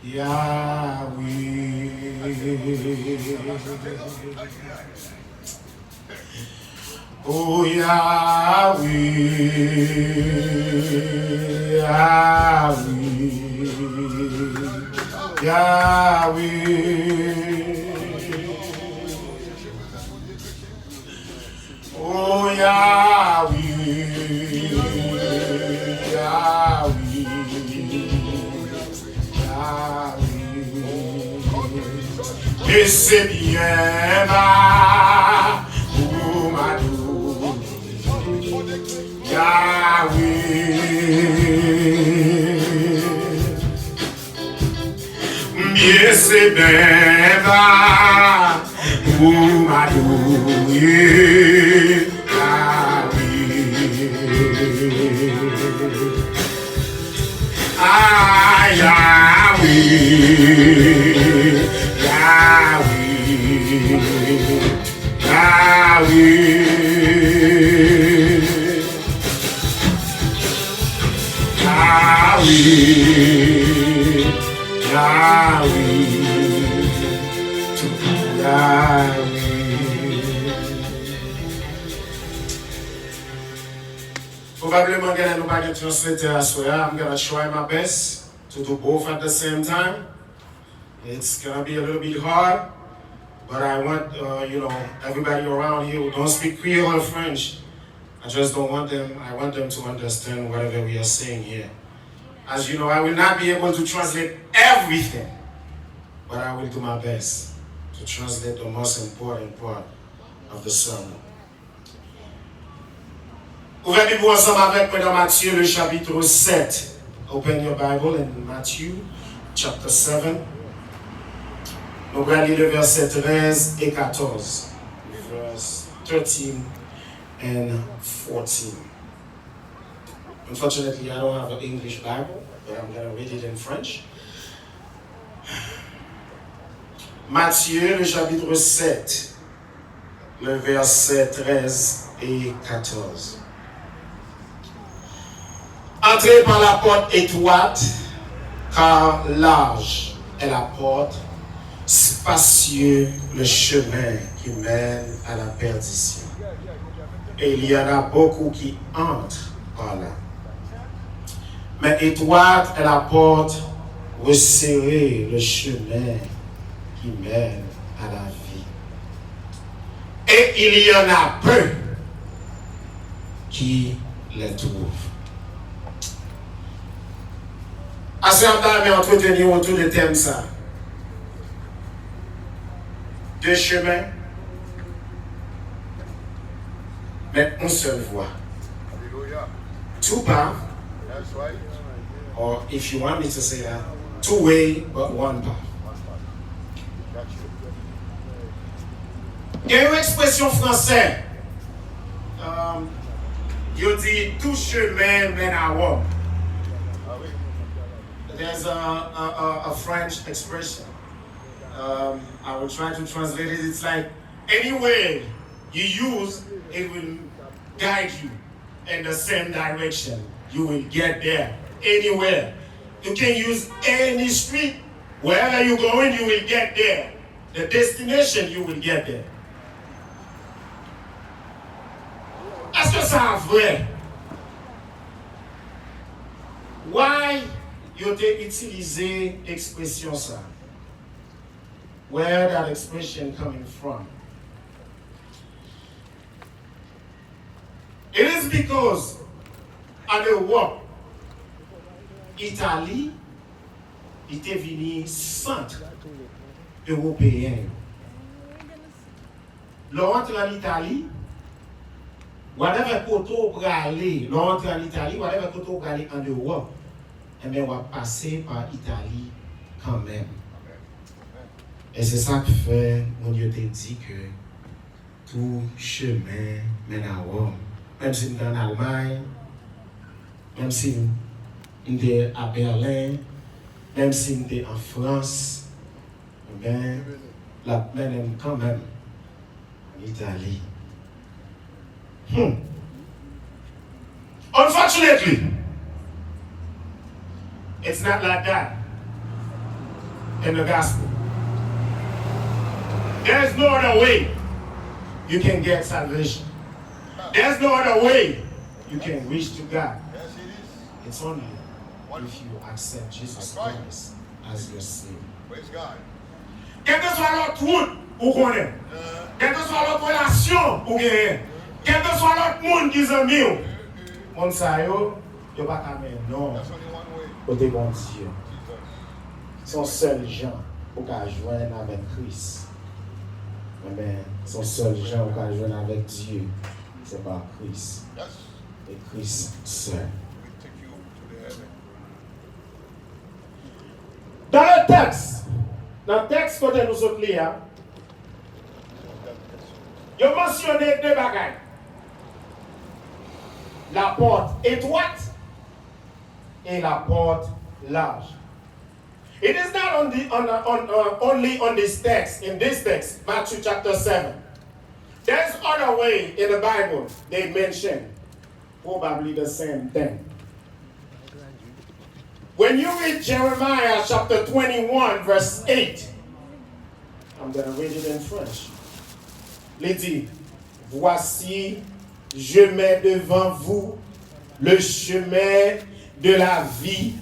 Yahweh. Oh Yahweh, Yahweh, Yahweh. Oh Yahweh, Yahweh, Yahweh. Et c'est bien bas pour m'adorer, Yahweh. Et c'est bien bas pour m'adorer, ah, Yahweh, Yahweh, Yahweh, Yahweh, Yahweh, Yahweh. Probablement gonna nobody translate as well. I'm gonna try my best to do both at the same time. It's gonna be a little bit hard, but I want everybody around here who don't speak Creole or French. I just don't want them. I want them to understand whatever we are saying here. As you know, I will not be able to translate everything, but I will do my best to translate the most important part of the sermon. Ouvrez-vous ensemble avec moi dans Matthieu le chapitre 7. Open your Bible in Matthew chapter 7. Nous allons lire le verset 13 et 14. Verse 13 and 14. Unfortunately, I don't have an English Bible, but I'm going to read it in French. Matthieu le chapitre 7, le verset 13 et 14. Entrez par la porte étroite, car large est la porte, spacieux le chemin qui mène à la perdition. Et il y en a beaucoup qui entrent par là. Mais étroite est la porte, resserré le chemin qui mène à la vie. Et il y en a peu qui les trouvent. Assez mais entretenir autour de thème ça. Deux chemins, mais une seule voie. Two paths, or if you want me to say that, two way but one path. Il y a une expression française. Il dit tout chemin mène à Rome. There's a French expression. I will try to translate it. It's like any way you use, it will guide you in the same direction. You will get there anywhere. You can use any street. Wherever you're going, you will get there. The destination, you will get there. Est-ce que c'est vrai? Why you avez utilisé l'expression ça? Where that expression coming from? It is because en Europe, Italie était venu centre européen. L'entre en Italie, whatever côté pour aller, l'entre en Italie, whatever côté pour aller en Europe, eh bien, on va passer par Italie quand même. Et c'est ça que fait, mon Dieu t'a dit que tout chemin mène à Rome. Même si nous sommes en Allemagne, même si nous sommes à Berlin, même si nous sommes en France, ben, la mène quand même en Italie. Unfortunately, it's not like that in the gospel. There's no other way you can get salvation. There's no other way you can reach to God. It's only if you accept Jesus Christ as your Savior. Praise God. Quelle que soit l'autre route ou qu'on est, quelle que soit l'autre relation ou gagne, quel que soit l'autre monde qui est mis, mon sa yo pas qu'à mettre non. Côté bon Dieu. Son seul gens pour qu'à joindre avec Christ. Mais son seul gens pour qu'à joindre avec Dieu. C'est pas Christ. Et Christ seul. Dans le texte que nous autres lire, il a mentionné deux bagages. La porte étroite et la porte large. It is not only on this text, in this text, Matthew chapter 7. There's other way in the Bible they mention probably the same thing. When you read Jeremiah chapter 21 verse 8, I'm going to read it in French. Il dit, voici, je mets devant vous le chemin de la vie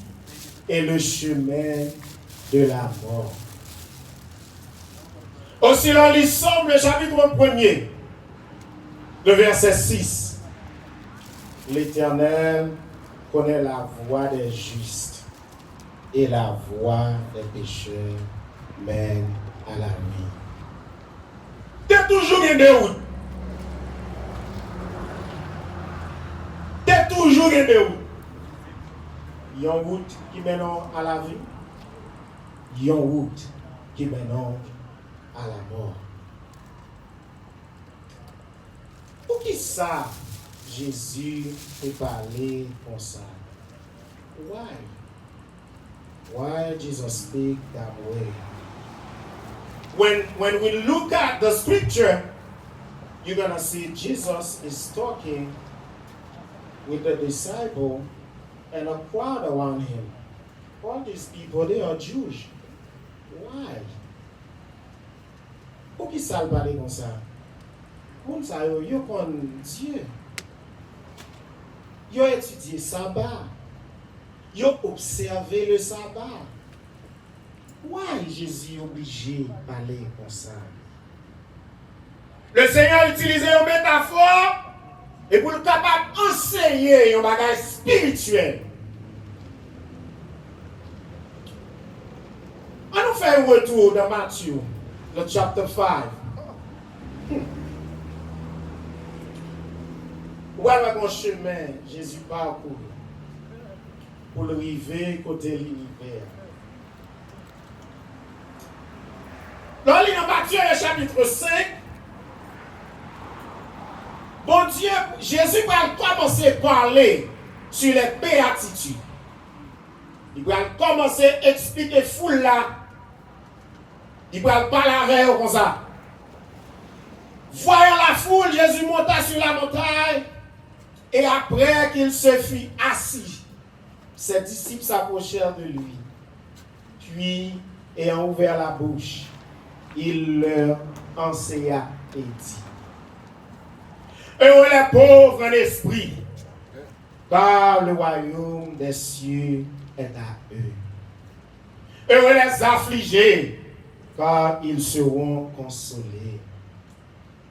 et le chemin de la mort. Aussi, dans l'Issomme, le chapitre 1er, le verset 6. L'Éternel connaît la voie des justes et la voie des pécheurs mène à la vie. T'es toujours une déroute. T'es toujours une déroute. Il y a une route qui mène à la vie. Il y a une route qui mène à la mort. Pour qui ça, Jésus peut parler comme ça? Why Jesus speak that way? When we look at the scripture, you're gonna see Jesus is talking with the disciple and a crowd around him. All these people, they are Jewish. Why? Pour qui ça parle comme ça? Comme ça, yo connaît Dieu. Yo étudié sabbat. Yo observé le sabbat. Why Jésus est obligé de parler comme ça? Le Seigneur utilise une métaphore et pour le capable d'enseigner un bagage spirituel. On nous fait un retour dans Matthieu, le chapter 5. Où est le chemin Jésus parcourt pour le arriver côté l'univers? Dans Matthieu, le chapitre 5, bon Dieu, Jésus va commencer à parler sur les béatitudes. Il va commencer à expliquer foule là. Il va parler avec eux comme ça. Voyant la foule, Jésus monta sur la montagne et après qu'il se fut assis, ses disciples s'approchèrent de lui. Puis, ayant ouvert la bouche, il leur enseigna et dit. Heureux les pauvres en esprit, car le royaume des cieux est à eux. Heureux les affligés, car ils seront consolés.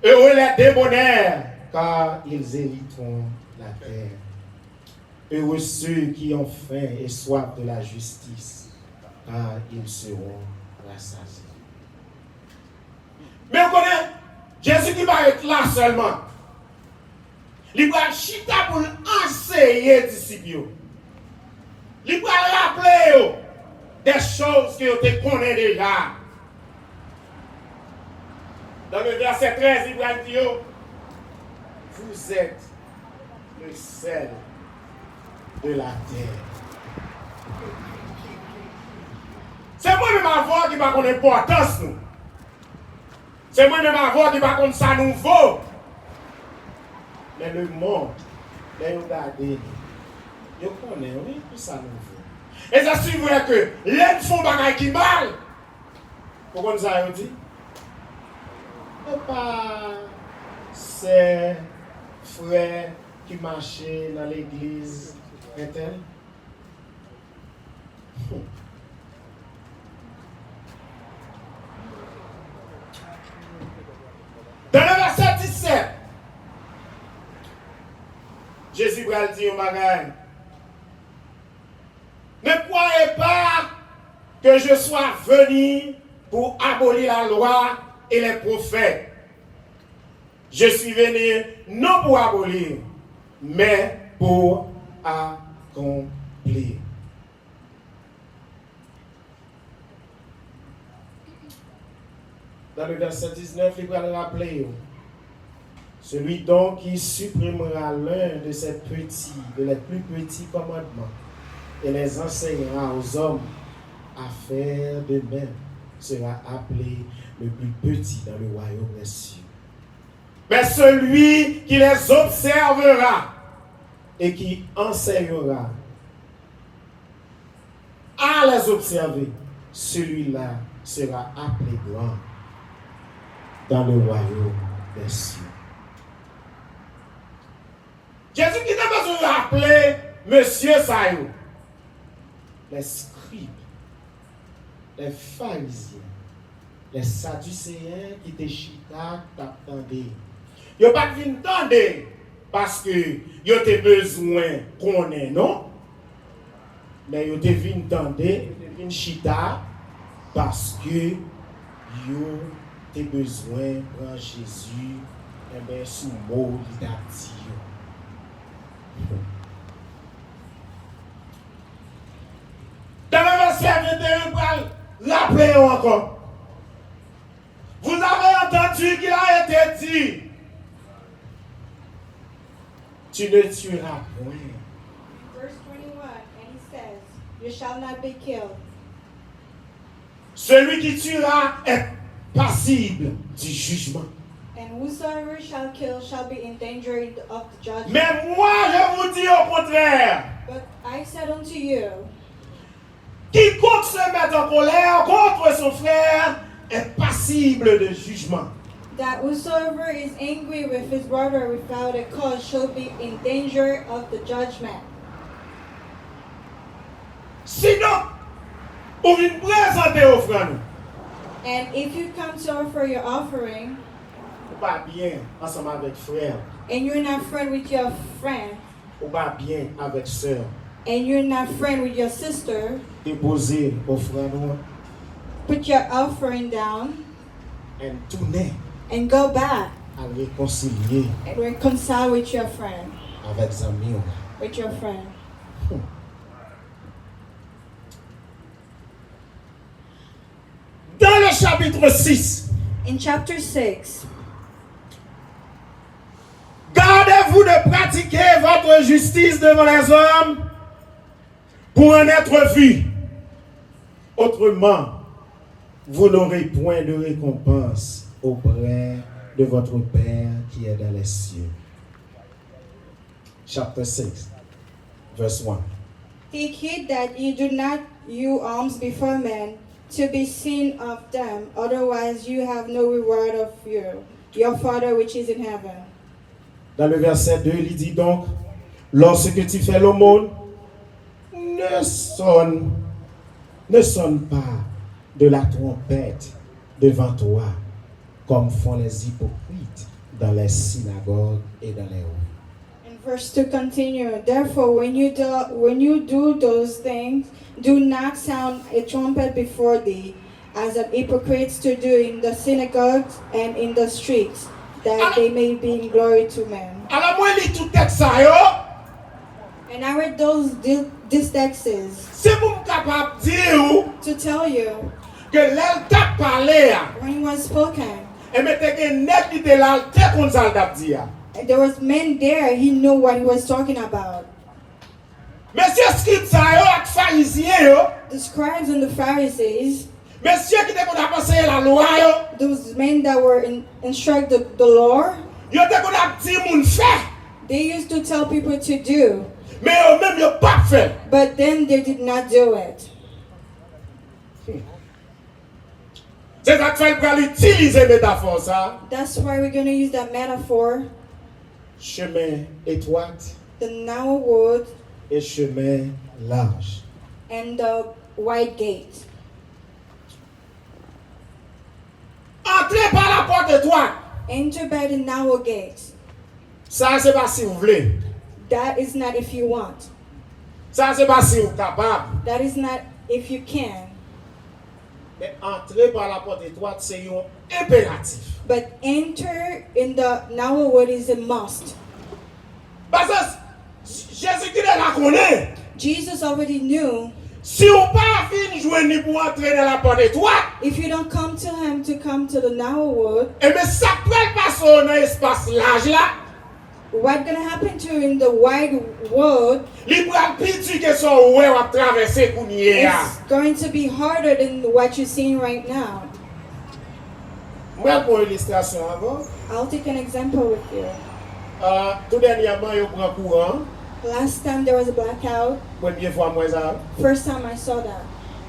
Heureux les débonnaires, car ils hériteront la terre. Heureux ceux qui ont faim et soif de la justice, car ils seront rassasiés. Mais on connaît, Jésus qui va être là seulement. Il va chita pour enseigner les disciples. Il va rappeler des choses que vous connaissez déjà. Dans le verset 13, il va dire, vous êtes le sel de la terre. C'est moi-même avant qui va connaître l'importance. C'est moi-même avant qui va connaître ça nouveau. Mais le monde, là, vous regardez, vous connaissez, oui, tout ça nouveau. Et ça c'est vrai que les font bagaille qui mal. Pourquoi nous avons dit? Et pas ces frères qui marchaient dans l'église, est-elle? Dans le verset 17, Jésus va dire au bagaille. Ne croyez pas que je sois venu pour abolir la loi et les prophètes. Je suis venu non pour abolir, mais pour accomplir. Dans le verset 19, il va le rappeler. Celui donc qui supprimera l'un de ces petits, de les plus petits commandements, et les enseignera aux hommes à faire de même, sera appelé le plus petit dans le royaume des cieux. Mais celui qui les observera et qui enseignera à les observer, celui-là sera appelé grand dans le royaume des cieux. Jésus qui n'a pas besoin de rappeler Monsieur Sayo, les scribes, les pharisiens, les sadducéens qui étaient chita t'attendaient. Ils n'ont pas venir t'entendre parce que ils ont besoin qu'on ait, non? Mais ils ont venir t'entendre, ils ont chita parce que ils ont besoin de prendre Jésus et bien sous mot il a dit. Dans le verset 21, on va rappeler encore. Vous avez entendu qu'il a été dit, tu ne tueras point. Verse 21, and he says, you shall not be killed. Celui qui tuera est passible du jugement. And whosoever shall kill shall be in danger of the judgment. Mais moi, je vous dis au contraire. But I said unto you, Quiconque se met en colère contre son frère est passible de jugement. that whosoever is angry with his brother without a cause shall be in danger of the judgment. Sinon, vous venez présenter offrande. And if you come to offer your offering, Ou pas bien ensemble avec frère, and you're not friend with your friend, ou pas bien avec sœur, and you're not friend with your sister, déposer offrande put your offering down et tourner and go back à réconcilier and reconcile with your friend. avec amis. With your friend. Dans le chapitre 6, In chapter 6, gardez-vous de pratiquer votre justice devant les hommes pour en être vu. Autrement, vous n'aurez point de récompense auprès de votre Père qui est dans les cieux. Chapter 6, verse 1. take heed that ye do not you alms before men to be seen of them, otherwise you have no reward of your Father which is in heaven. Dans le verset 2, il dit donc, lorsque tu fais l'aumône, ne sonne pas de la trompette devant toi, comme font les hypocrites dans les synagogues et dans les rues. And verse 2 continue. Therefore, when you do those things, do not sound a trumpet before thee, as the hypocrites to do in the synagogues and in the streets, that they may bring glory to men. Alors moi, je lis tout texte ça, yo. And I read these texts C'est pour me capable de dire to tell you que l'elle t'a parlé, when it was spoken, et mettez que net qui était là, très comme ça, le dit. there was men there. He knew what he was talking about. Monsieur scribe ça, yo, ak pharisien, yo. The scribes and the Pharisees, Monsieur qui était qu'on a passé la loi, yo. those men that were instruct the law, Yo te qu'on a dit moun fait. they used to tell people to do, Mais yo même yo pas fait. but then they did not do it. C'est ça qu'il faut utiliser métaphore ça. That's why we're going to use that metaphor, Chemin étroit the narrow road et chemin large. and the wide gate. Entrez par la porte étroite. Enter by the narrow gate. Ça c'est pas si vous voulez. That is not if you want. Ça c'est pas si vous capable. That is not if you can. Mais entrer par la porte étroite c'est un impératif. But enter in the narrow road is a must. Parce que Jésus-Christ la connaît. Jesus already knew Si on pas fin jouer ni pour entrer dans la porte étroite, if you don't come to him to come to the narrow road, et bien ça peut passer dans l'espace large là. what's going to happen to you in the wide road Li pral piti que son ouais va traverser kounye ya. is going to be harder than what you're seeing right now. Moi pour illustration avant, I'll take an example with you. tout dernièrement yo prend courant, Last time there was a blackout. première fois moi ça, First time I saw that.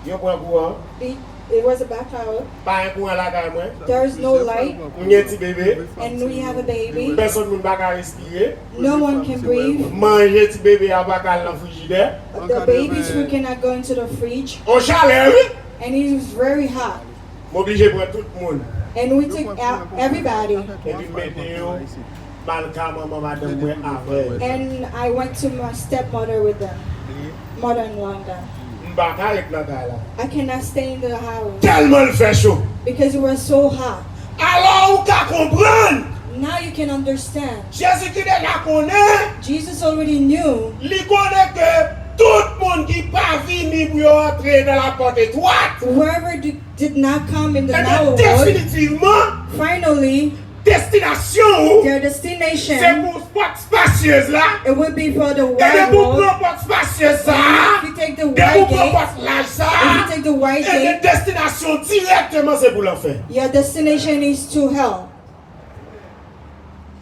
yo prend courant, It was a blackout. pas un courant la caille moi. There's no light, M'y petit bébé, and we have a baby. personne moun pas ka respirer. No one can breathe. Manger petit bébé a pas ka dans frigidaire. The baby's food cannot go into the fridge, On chaleur, oui. and it was very hot. M'obligé prendre tout le monde. And we took out everybody, Et puis mettez yo malka maman madame moi avec. and I went to my stepmother with them, mother-in-law. and them. M'pa ka rek nan kay la. I cannot stay in the house Tellement il fait chaud. because it was so hot. Alors ou ka comprendre. Now you can understand. Jésus-Christ la connaît. Jesus already knew Li connaît que tout le monde qui pas vini pour entrer dans la porte étroite. whoever did not come in the Et narrow bien road, définitivement, finally destination, their c'est destination, pour porte spacieuse là. it would be for the Et wide de pour road. prendre porte spacieuse ça. If you take the De wide pour prendre gate, porte large ça. if you take the wide Et de gate, destination directement c'est pour l'enfer. your destination is to hell.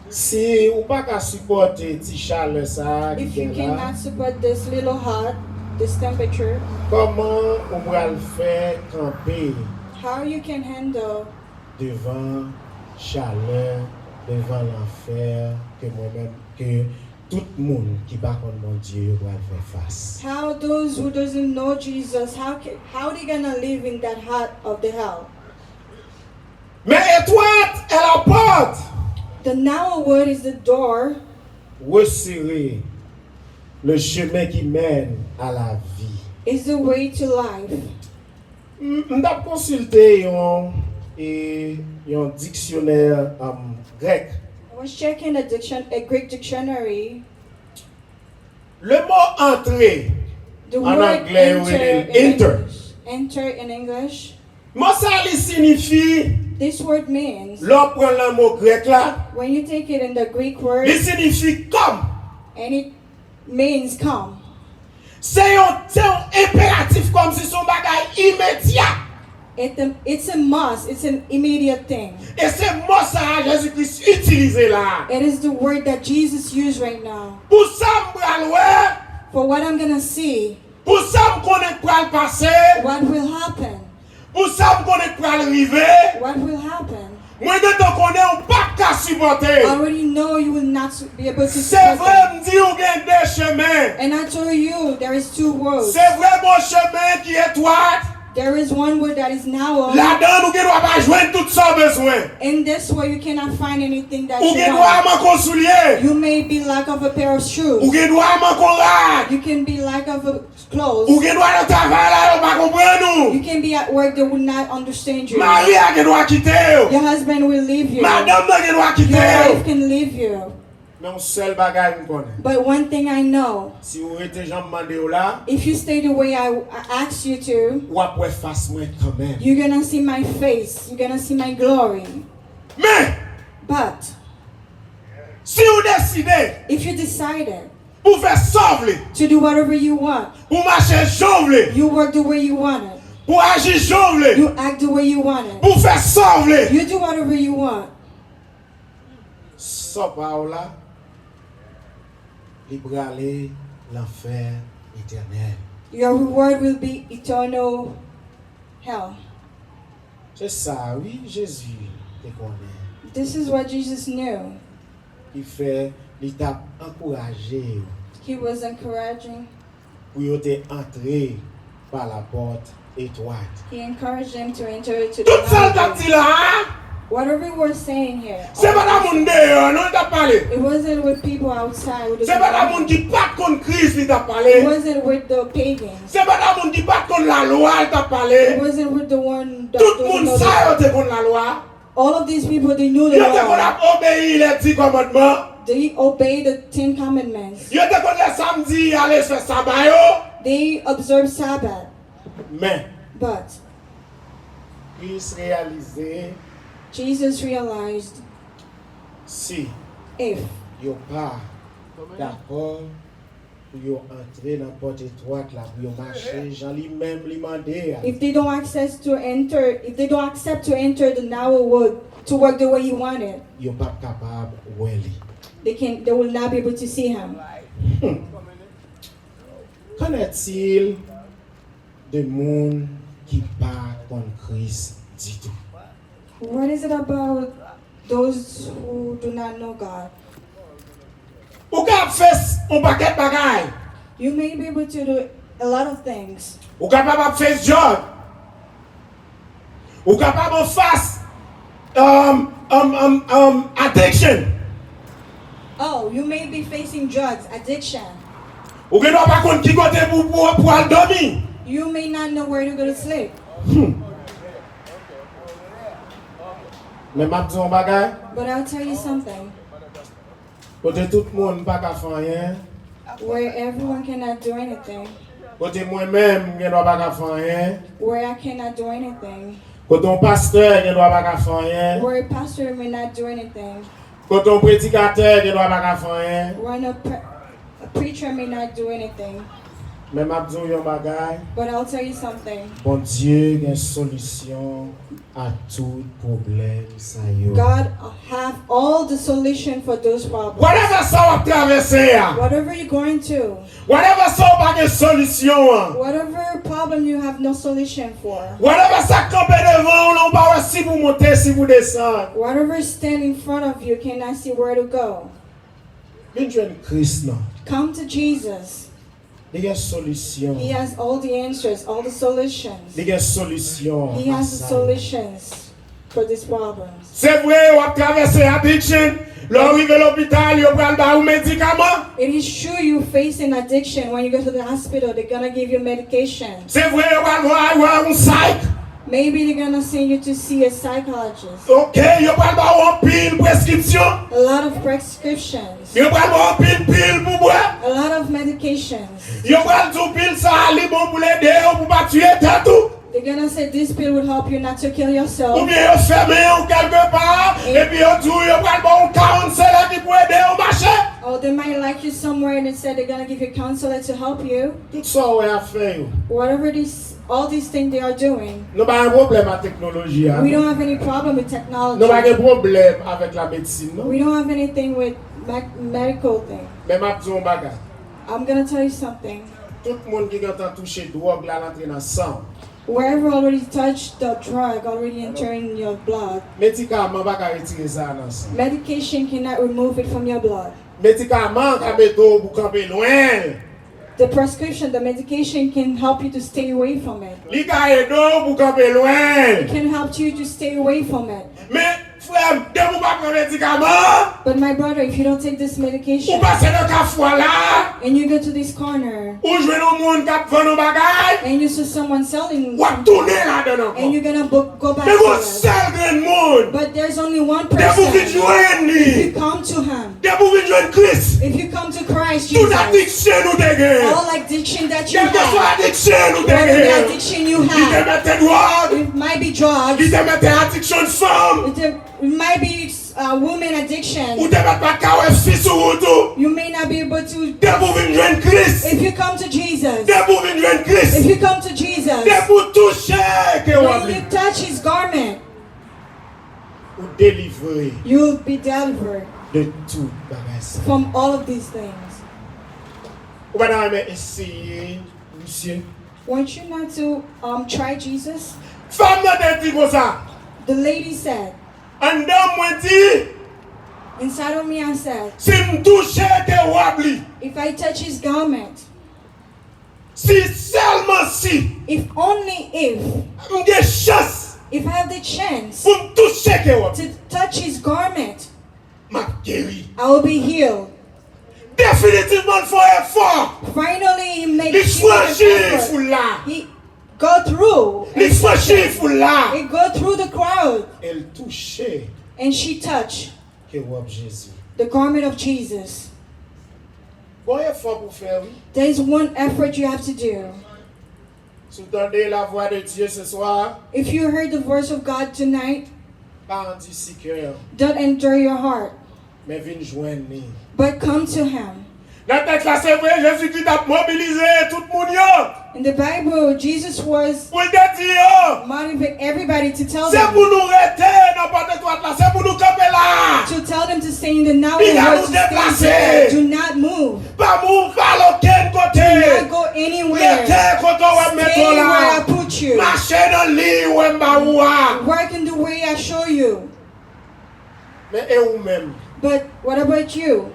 Si ou pas qu'à supporter ti chaleur ça If qui you est là, cannot support this little hot, this temperature, comment on va le faire camper how you can handle devant chaleur, devant l'enfer que moi-même, que tout le monde qui bat contre mon Dieu doit faire face. how those who doesn't know Jesus, how they gonna live in that hot of the hell? Mais étroite est la porte. The narrow road is the door. Resserrer le chemin qui mène à la vie. Is the way to life. M'd'a consulté un dictionnaire grec. I was checking a Greek dictionary. Le mot entrer The en word anglais on enter dit in enter. English. Enter in English. Mot ça lui signifie, This word means, l'on prend le mot grec là, when you take it in the Greek word, il signifie comme. and it means come. C'est un impératif comme si son bagage immédiat. It's a must. It's an immediate thing. Et c'est mot ça Jésus-Christ utilisé là. It is the word that Jesus used right now. Pour ça m'bral ouais, For what I'm gonna see, pour ça m'connait pral passer, what will happen, pour ça m'connait pral arriver. what will happen. Moi de ton connais on pas qu'à supporter. I already know you will not be able to C'est support vrai, them. me dit ou gagne deux chemins. And I told you there is two roads. C'est vrai bon chemin qui est droit. There is one road that is narrow. Là-dedans, nous devons pas joindre tout ça besoin. In this way you cannot find anything that Ou you devons want. man soulier. You may be lack of a pair of shoes. Ou devons man rag. You can be lack of a clothes. Ou devons le travail là, on pas comprendre nous. You can be at work, they will not understand you. Marie a doit quitter. Your husband will leave you. Madame doit Your quitter. wife can leave you. Mais un seul bagage me connaît. But one thing I know, Si vous êtes gens mandé là, if you stay the way I asked you to, ou après face moi quand même. you're gonna see my face. You're gonna see my glory. Mais But si vous décidez if you decided pour faire sauver, to do whatever you want, pour marcher sauver, you work the way you want it. pour agir sauver, You act the way you want it. pour faire sauver. You do whatever you want. Ça par là, libre aller l'enfer éternel. Your reward will be eternal hell. C'est ça, oui, Jésus te connaît. This is what Jesus knew. Il fait, il t'a encouragé He was encouraging. pour te entrer par la porte étroite. He encouraged them to enter into Tout ça the t'a narrow dit gate. là, Whatever we're saying here, c'est pas la monde dehors, non t'a parlé. it wasn't with people outside. With the C'est pas la monde qui pas contre Christ, il t'a parlé. It wasn't with the pagans. C'est pas la monde qui pas contre la loi, il t'a It parlé. wasn't with the one that Tout le doesn't monde know sait the que contre la loi. All of these people, they knew Ils the étaient qu'on law. a obéi les 10 commandements. They obeyed the 10 Commandments. Ils étaient qu'on les samedis aller faire sabbat yo. They observed Sabbath. Mais But Christ réalisé Jesus realized si if yo pas d'accord pour yo entrer dans la porte étroite là pour yo marcher, Jean lui-même lui mandé. if they don't accept to enter the narrow road to work the way he wanted, Yo pas capable ouais li. they will not be able to see him. Qu'en est-il de monde qui pas contre Christ du tout? What is it about those who do not know God? Ou capable faire un paquet de bagaille. You may be able to do a lot of things. Ou capable faire job. Ou capable face addiction. Oh, you may be facing drugs, addiction. Ou que doit pas contre qui côté pour aller dormir. You may not know where to go to sleep. Mais m'a dit un bagage, But I'll tell you something. côté tout le monde pas qu'à faire rien. Where everyone cannot do anything. Côté moi-même, je dois pas qu'à faire rien. Where I cannot do anything. Côté un pasteur, je dois pas qu'à faire rien. Where a pastor may not do anything. Côté un prédicateur, je dois pas qu'à faire rien. Where a preacher may not do anything. Mais m'a dit un bagage, But I'll tell you something. bon Dieu a une solution à tout problème ça yo. God have all the solution for those problems. Whatever ça va traverser, Whatever you're going to, whatever ça va pas de solution, whatever problem you have no solution for, whatever ça campe devant, on pas si vous montez, si vous descendez. whatever stand in front of you cannot see where to go. Viens joindre Christ non. Come to Jesus. Il y a solution. He has all the answers, all the solutions. Il y a solution. He has the solutions for these problems. C'est vrai, on a traversé addiction. L'arrive à l'hôpital, il va dar un médicament. It is true you face an addiction. When you go to the hospital, they're gonna give you medication. C'est vrai, on va voir un psych. Maybe they're gonna send you to see a psychologist. Ok, il va dar un pile prescription. A lot of prescriptions. Il va dar un pile pour boire. A lot of medications. Il va dar pile ça, li bon pour l'aider pour pas tuer tout. They're gonna say this pill will help you not to kill Ou yourself. bien il fermé ou quelque part. Et puis il dit, il va dar un 45 là qui peut aider au marché. Oh, they might like you somewhere and instead they're gonna give you a counselor to help you. Tout ça, on a fait. Whatever all these things they are doing, Nous n'avons pas de problème avec la technologie. we don't have any problem with Nous n'avons pas technology. de problème avec la médecine. Non? We don't have anything with medical thing. Mais je dis un bagage. I'm gonna tell you something. Tout le monde qui a touché drogue là, l'entrée dans le sang. Wherever already touched the drug, already entering your blood, Médicament pas ka retirer ça nan sang. medication cannot remove it from your blood. Médicament ka metto pour camper loin. The prescription, the medication can help you to stay away from it. Li ka edo pour camper loin. It can help you to stay away from it. Mais frère, dès vous pas prendre médicament, But my brother, if you don't take this ou medication passe dans carrefour là, and you go to this corner ou jouer dans monde qui vend nos bagages, and you see someone selling ou something, tourner là-dedans and encore. you're gonna go back Mais to vous it. seul grand monde. But there's only one Dès vous venez person. joindre If you lui, come to him, dès vous venez joindre Christ, if you come to Christ toute Jesus, addiction nous dégaine. all addiction that you Quelle que soit have, addiction nous whatever dégaine. addiction you Il te have, mette drogue, it might be il drugs, te mette addiction de femme, it might be woman ou addiction. te mette pas KF fils ou tout. You may not be able to. Dès vous venez joindre Christ, If you come to Jesus, dès vous venez joindre if Christ, you come to Jesus, dès vous touchez que vous when avez, you touch His garment, vous délivrez you'll be delivered de tout bagage. from all of these things. Ou pas dans essayer, monsieur. Want you not to try Jesus? Femme n'a dit comme ça. The lady said, En dedans moi dit, inside of me I said, si me toucher que vous avez, if I touch His garment, si seulement si, if only if me chance I have the chance pour me toucher que vous avez, to touch His garment, m'a guéri. I will be healed. Définitivement il faut effort. Finally, He made Il franchit effort. foule là. He go through. Il franchit foule là. He go through the crowd, Elle touchait and she touched que vous avez Jésus. the garment of Jesus. Bon effort pour faire, oui. There's one effort you have to do. Si vous entendez la voix de Dieu ce soir, If you heard the voice of God tonight, pas en d'ici cœur, don't endure your heart, mais venez joindre nous. but come to Him. Dans le texte là, c'est vrai, Jésus-Christ a mobilisé tout le monde. In the Bible, Jesus was Pour te dire, motivate everybody to tell c'est pour them nous rester dans la droite là, c'est pour nous camper là. to tell them to stay in the now Il a and nous to stay déplacé. there. Do not move. Pas move à aucun Do côté. not go anywhere. Restez quand on va Stay mettre where I là. put you. Marchez dans le lit où on va voir. Work in the way I show you. Mais et vous-même, But what about you?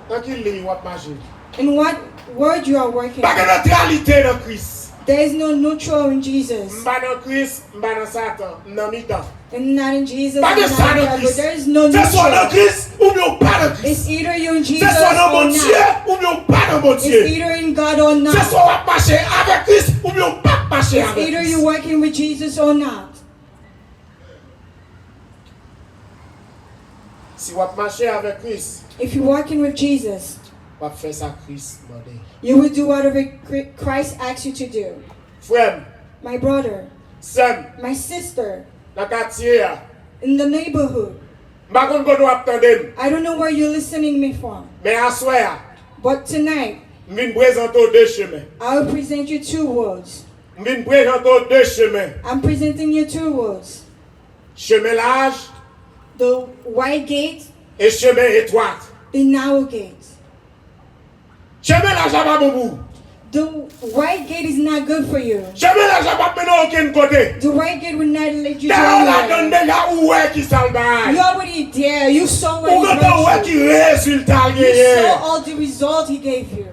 dans quel lit vous marchez? In what word you are working? Pas de neutralité dans Christ. There is no neutral in Jesus. M'pas dans Christ, m'pas dans Satan, dans mi-temps. And not in Jesus. Pas de and not ça in dans God, but Christ. there is no C'est soit dans neutral. Christ ou bien pas dans Christ. It's either you in Jesus C'est soit dans or mon Dieu not. ou bien pas dans mon It's Dieu. either in God or C'est not. soit on va marcher avec Christ ou bien pas marcher It's avec either Christ. you're working with Jesus or not. Si on va marcher avec Christ, If you're working with Jesus, on va faire ça Christ demandé. you will do whatever Christ asks you to do. Frère, My brother, Sam, my sister, dans le quartier, in the neighborhood, je ne sais pas si vous attendez, I don't know where you're listening me from, mais à soir, but tonight, je vais présenter deux chemins. I will present you two words. Je vais présenter deux chemins. I'm presenting you two words. Chemin large The wide gate, et chemin étroit. the narrow gate. Chemin large n'a pas bon bout. The wide gate is not good for you. Chemin large n'a pas mené aucun côté. The wide gate will not lead you to Dans la donne anywhere. déjà où est qui s'en You va. already there. You saw what Ou he quand où est brought you. qui résultat You gagné. saw all the result he gave you.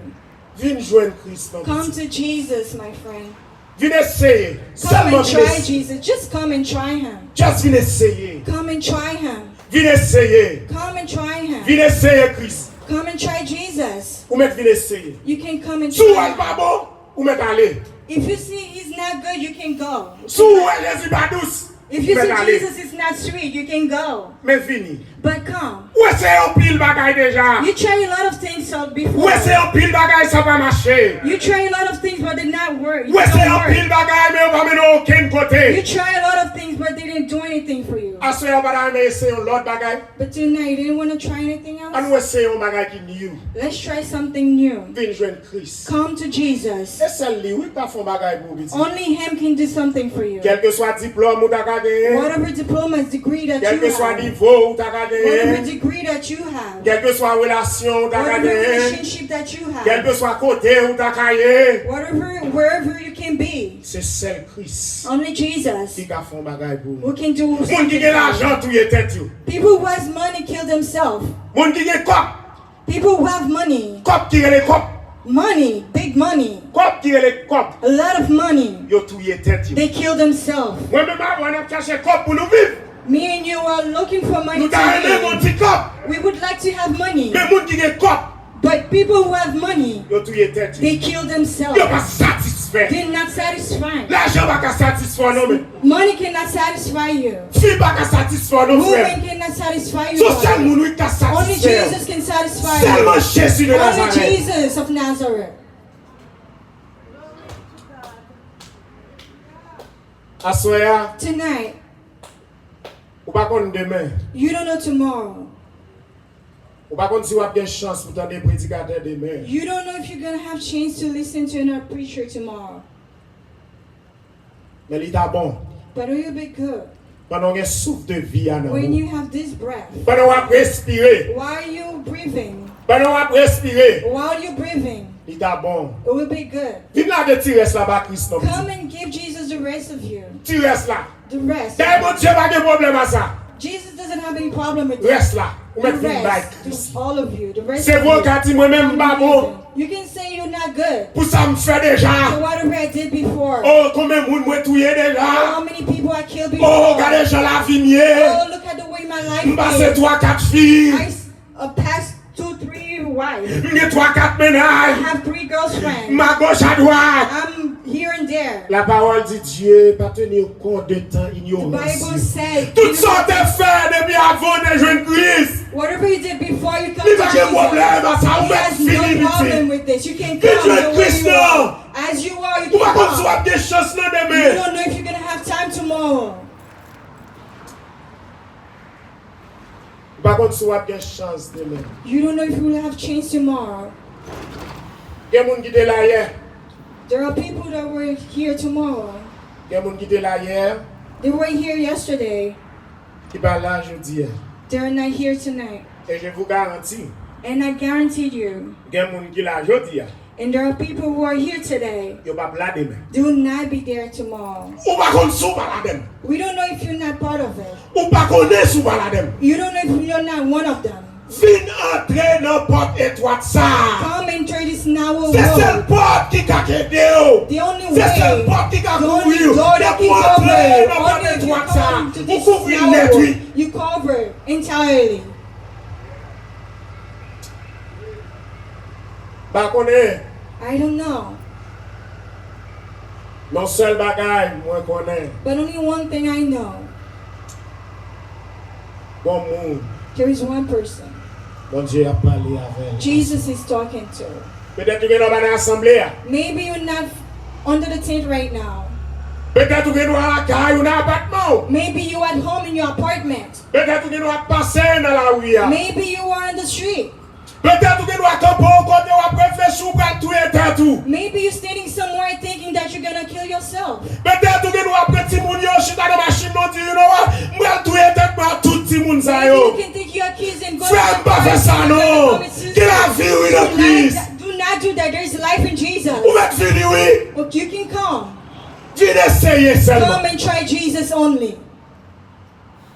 Viens joindre Christ. Come to Jesus, my friend. Viens essayer. Come Seulement and viens try essayer. Jesus. Just come and try him. Just viens essayer. Come and try him. Viens essayer. Come and try him. Viens essayer Christ. Come and try Jesus. Ou mettre viens essayer. You can come and Sous elle try. pas bon, ou mettre aller. If you see he's not good, you can go. Sous elle Jésus pas douce. If you Mettre see aller. Jesus is not sweet, you can go. Mais fini. But come. Ou est-ce un pile bagaille déjà? You try a lot of things Ou before. est-ce un pile bagaille ça va marcher? You try a lot of things, but they not work. Ou est-ce Don't un pile work. bagaille mais on va mener aucun You côté? try a lot of things, but they didn't do anything for you. Est-ce qu'on va essayer l'autre bagaille? But tonight, you didn't want to try anything On else? va essayer un bagaille qui new. Let's try something new. Viens joindre Christ. Come to Jesus. Et celle-là, oui, pas font bagaille pour petit. Only Him can do something for you. Quel que soit diplôme ou t'as gagné, Whatever diploma's degree that quel you que soit have, niveau ou t'as whatever gagné, degree that you have, quelle que soit relation ou t'as whatever gagné, relationship that you quel have, que soit côté ou t'as gagné, whatever, wherever you can be, C'est seul Christ Only Jesus qui a fait un bagage pour who nous. can do Moun qui something. a l'argent tout est tête yo. People who has money kill themselves. Moun qui a cop, People who have money, cop qui a les cop, money, big money, cop qui a les cop, a lot of money, yo tout est tête yo. they kill themselves. Moi même on a cherché cop pour nous vivre. Me and you are looking for money Nous to avons aimé mon live. petit cop. We would like to have money, Mais moun qui a cop, but people who have money, yo tout est tête yo. they kill themselves. Yo pas satisfait. They're not satisfied. L'argent va pas satisfaire non mais. Money cannot satisfy you. Fille pas satisfaire non frère. Woman cannot satisfy you. So seul brother. moun qui a Only satisfaire. Jesus can satisfy Seulement you. Jésus de Only Nazareth. Jesus of Nazareth. Assoya, Tonight, ou pas qu'on demain. you don't know tomorrow. Ou pas qu'on si ou a bien chance pour t'en des prédicateurs demain. You don't know if you're gonna have chance to listen to another preacher tomorrow. Mais il est bon. But it will be good Pendant qu'il y a un souffle de vie à nous. when you have this breath. Pendant qu'on va respirer. While you breathing, Pendant qu'on va respirer. while you're breathing, Il est bon. it will be good. Viens là de tirer là-bas, Christ. non? Come and give Jesus the rest of you. Tu restes là. The rest. D'ailleurs, mon Dieu, pas de problème à ça. Jesus doesn't have any problem with that. Reste là. Ou The mettre une bague, rest, Christ. to all of you, the rest C'est of bon you. quand tu moi-même pas bon. You can say you're not good. Pour ça, me fait So déjà. whatever I did before. Oh, combien de monde moi touillé déjà. How many people I killed before. Oh, regardez, je la vignier. Oh, look at the way my life M'passe is. 3-4 filles. I passed 2-3 wives. M'y 3-4 I ménages. have 3 girlfriends. Ma gauche à droite. I'm here and there. La parole dit Dieu, pas tenir compte de temps The ignorance. Bible said, Toutes sortes de faits depuis avant de jouer Christ. whatever you did before you come Il to va Jesus, avoir problème à ça, ou he bien has fini, no problem vite. with this. You can Il come joue the way Christ you là. are. As you are, you Ou pas can qu'on come. soit des chances là You demain. don't know if you're going to have time tomorrow. Ou pas qu'on soit des chances demain. You don't know if you will have chance tomorrow. Il y a des gens qui étaient là hier. There are people that were here tomorrow. Il y a des gens qui étaient là hier. They were here yesterday. Qui parlent là aujourd'hui. They're not here tonight. Et je vous garantis, And I guarantee you, il y a des gens qui sont là aujourd'hui. and there are people who are here today, Ils ne sont pas là demain. they will not be there tomorrow. Ou pas qu'on soit là demain. We don't know if you're not part of it. Ou pas qu'on est sous là demain. You don't know if you're not one of them. Viens entrer dans la porte étroite ça. Come and try this narrow C'est celle road. porte qui a quitté. The only C'est celle way, porte qui a the only couru. door that can Entrer cover, dans la porte only if you étroite ça. come to Vous this couvrez narrow net, oui. road, you cover entirely. Bah qu'on est. I don't know, Non seul bagaille, moi qu'on est. but only one thing I know. Bon monde. There is one person Bon Dieu a parlé avec. Jesus is talking to. Peut-être que nous allons assemblée. Maybe you're not under the tent right now. Peut-être que nous allons caille ou dans appartement. Maybe you're at home in your apartment. Peut-être que nous allons passer dans la rue. Maybe you are on the street. Peut-être que nous allons camper au côté ou après faire pour tout et tout. Maybe you're standing somewhere thinking that you're gonna kill yourself. Peut-être que nous après petit moun yo chita dans machine non dit you know what? Moi tout et tête moi tout petit moun sa Maybe yo. you can take your keys and go. Frère, to pas faire ça non. Qu'il a vie oui le Christ. Do not do that. There's life in Jesus. Ou mettre fini oui. Look, you can come. Viens essayer seulement. Come and try Jesus only.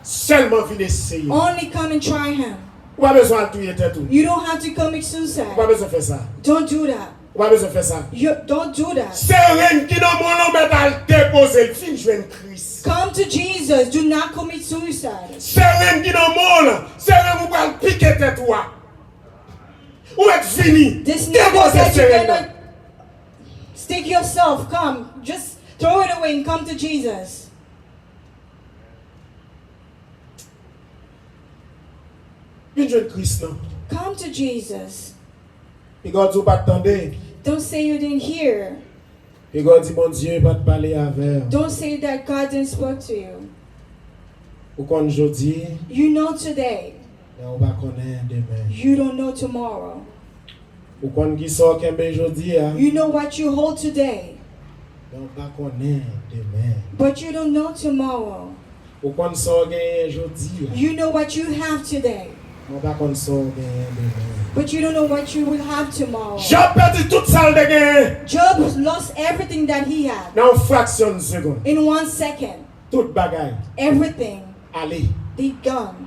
Seulement viens essayer. Only come and try Him. Ou pas besoin de tout et tout. You don't have to commit Ou pas suicide. besoin de faire ça. Don't do that. Ou pas besoin de faire ça. You don't do that. C'est rien qui dans mon mettre à déposer le fin jouer Christ. Come to Jesus. Do not commit suicide. C'est rien qui dans mon c'est rien vous pas piquer tête toi. Ou être fini. This Déposer never that c'est you're rien. gonna stick yourself. Come. Just throw it away and come to Jesus. Viens jouer Christ non. Come to Jesus. Et God vous pas attendre. Don't say you didn't hear. Et God dit mon Dieu pas te parler avec. Don't say that God didn't speak to you. Ou qu'on aujourd'hui, You know today. mais on va connaître demain. You don't know tomorrow. Ou qu'on qui sort kembe aujourd'hui, You know what you hold today, mais on va connaître demain. but you don't know tomorrow. Ou qu'on sort gagner aujourd'hui, You know what you have today, Mon pas contre ça demain. But you don't know what you will have tomorrow. Job perdu toute ça de gain. Job lost everything that he had Dans une fraction de seconde. in 1 second. Toute bagaille. Everything, Allez. they gone.